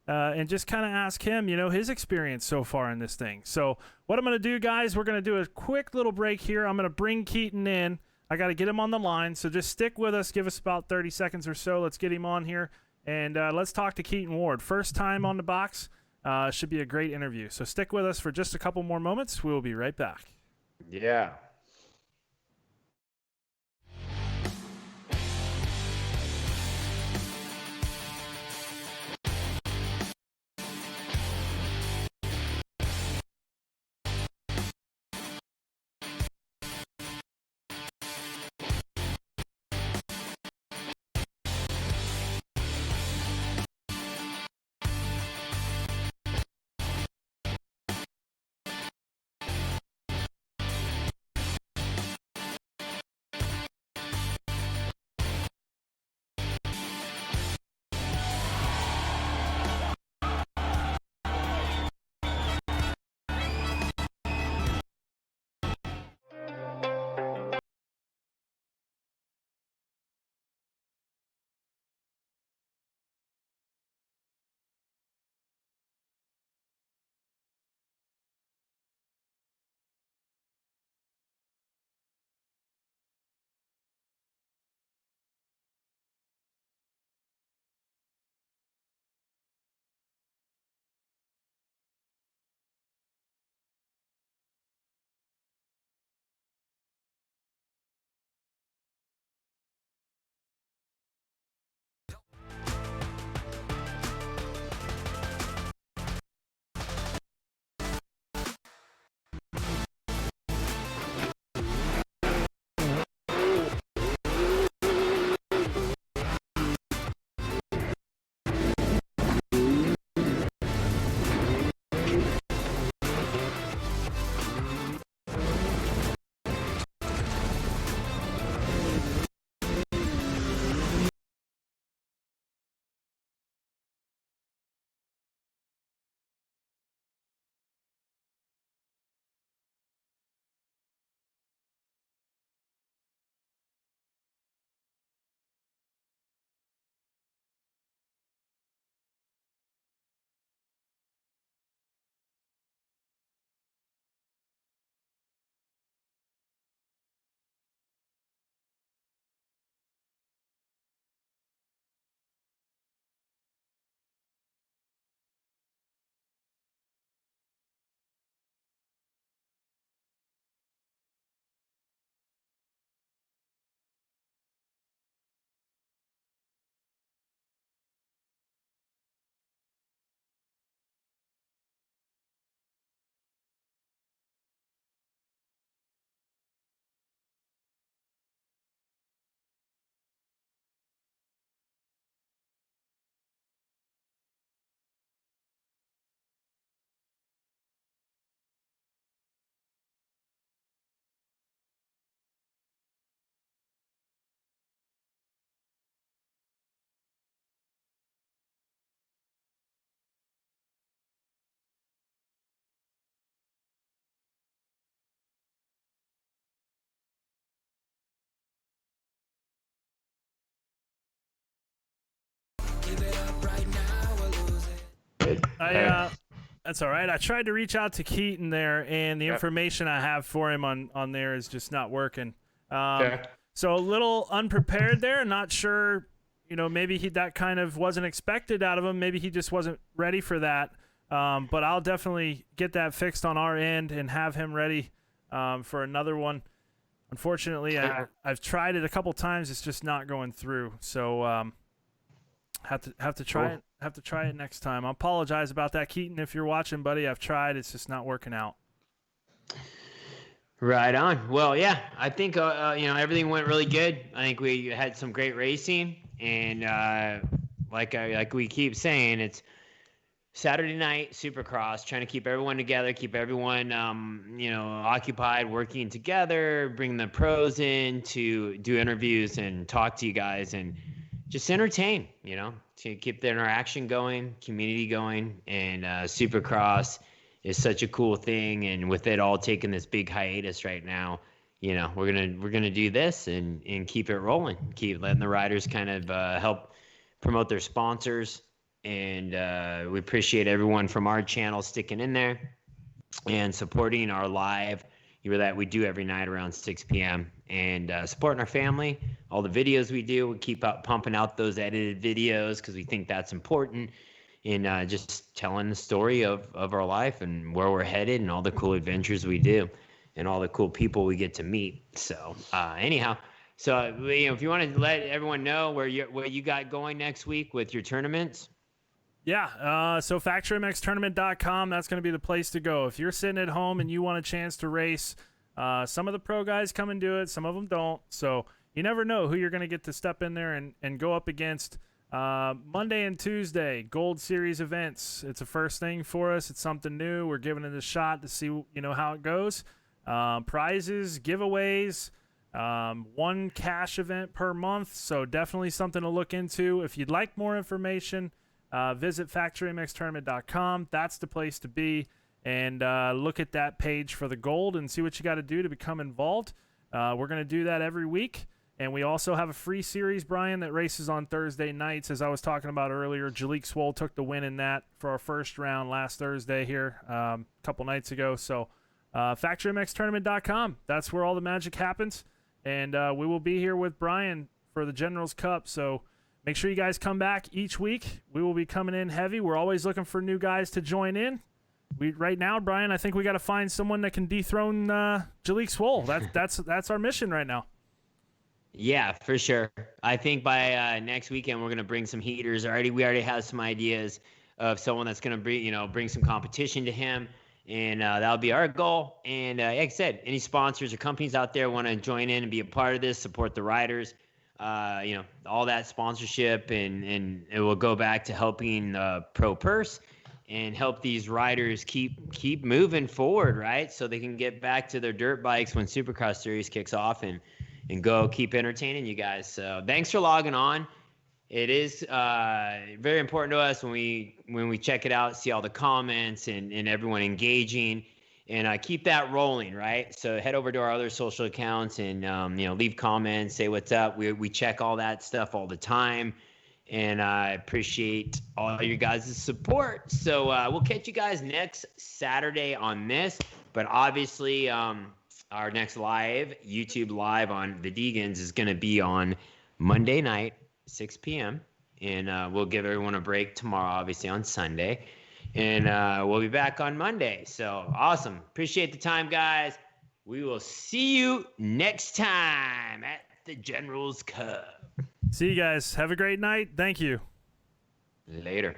and just kind of ask him, his experience so far in this thing. So what I'm going to do, guys, we're going to do a quick little break here. I'm going to bring Keaton in. I got to get him on the line, so just stick with us. Give us about 30 seconds or so. Let's get him on here, and let's talk to Keaton Ward. First time on the box. Should be a great interview. So stick with us for just a couple more moments. We'll be right back. Yeah. That's all right. I tried to reach out to Keaton there, and the information I have for him on there is just not working. So a little unprepared there. Not sure, maybe that kind of wasn't expected out of him. Maybe he just wasn't ready for that. But I'll definitely get that fixed on our end and have him ready for another one. Unfortunately, I've tried it a couple times. It's just not going through. So have to try it. Have to try it next time. I apologize about that, Keaton. If you're watching, buddy, I've tried. It's just not working out. Right on. Well, yeah, I think everything went really good. I think we had some great racing, And like we keep saying, it's Saturday night Supercross, trying to keep everyone together, keep everyone occupied, working together, bring the pros in to do interviews and talk to you guys and just entertain, to keep the interaction going, community going. And Supercross is such a cool thing. And with it all taking this big hiatus right now, we're gonna do this and keep it rolling, keep letting the riders kind of help promote their sponsors. And we appreciate everyone from our channel sticking in there and supporting our live that we do every night around 6 p.m. and supporting our family, all the videos we do. We keep pumping out those edited videos because we think that's important in just telling the story of our life and where we're headed and all the cool adventures we do and all the cool people we get to meet. So anyhow, so if you want to let everyone know what you got going next week with your tournaments. Yeah, so FactoryMXTournament.com, that's going to be the place to go. If you're sitting at home and you want a chance to race, some of the pro guys come and do it, some of them don't. So you never know who you're going to get to step in there and go up against. Monday and Tuesday, Gold Series events. It's a first thing for us. It's something new. We're giving it a shot to see how it goes. Prizes, giveaways, one cash event per month. So definitely something to look into. If you'd like more information, visit FactoryMXTournament.com. That's the place to be, and look at that page for the gold and see what you got to do to become involved. We're going to do that every week, and we also have a free series, Brian, that races on Thursday nights. As I was talking about earlier, Jalek Swoll took the win in that for our first round last Thursday here a couple nights ago. So FactoryMXTournament.com, that's where all the magic happens, and we will be here with Brian for the Generals Cup. So make sure you guys come back each week. We will be coming in heavy. We're always looking for new guys to join in. Right now, Brian, I think we got to find someone that can dethrone Jalek Swoll. That's our mission right now. Yeah, for sure. I think by next weekend we're gonna bring some heaters. We already have some ideas of someone that's gonna bring some competition to him, and that'll be our goal. And like I said, any sponsors or companies out there want to join in and be a part of this, support the riders. All that sponsorship and it will go back to helping Pro Purse and help these riders keep moving forward, right? So they can get back to their dirt bikes when Supercross Series kicks off and go keep entertaining you guys. So thanks for logging on. It is very important to us when we check it out, see all the comments and everyone engaging. And keep that rolling, right? So head over to our other social accounts and leave comments, say what's up. We check all that stuff all the time, and I appreciate all your guys' support. So we'll catch you guys next Saturday on this, but obviously our next YouTube live on the Deegans is going to be on Monday night, 6 p.m. And we'll give everyone a break tomorrow, obviously on Sunday. And we'll be back on Monday. So awesome. Appreciate the time, guys. We will see you next time at the Generals Cup. See you guys. Have a great night. Thank you. Later.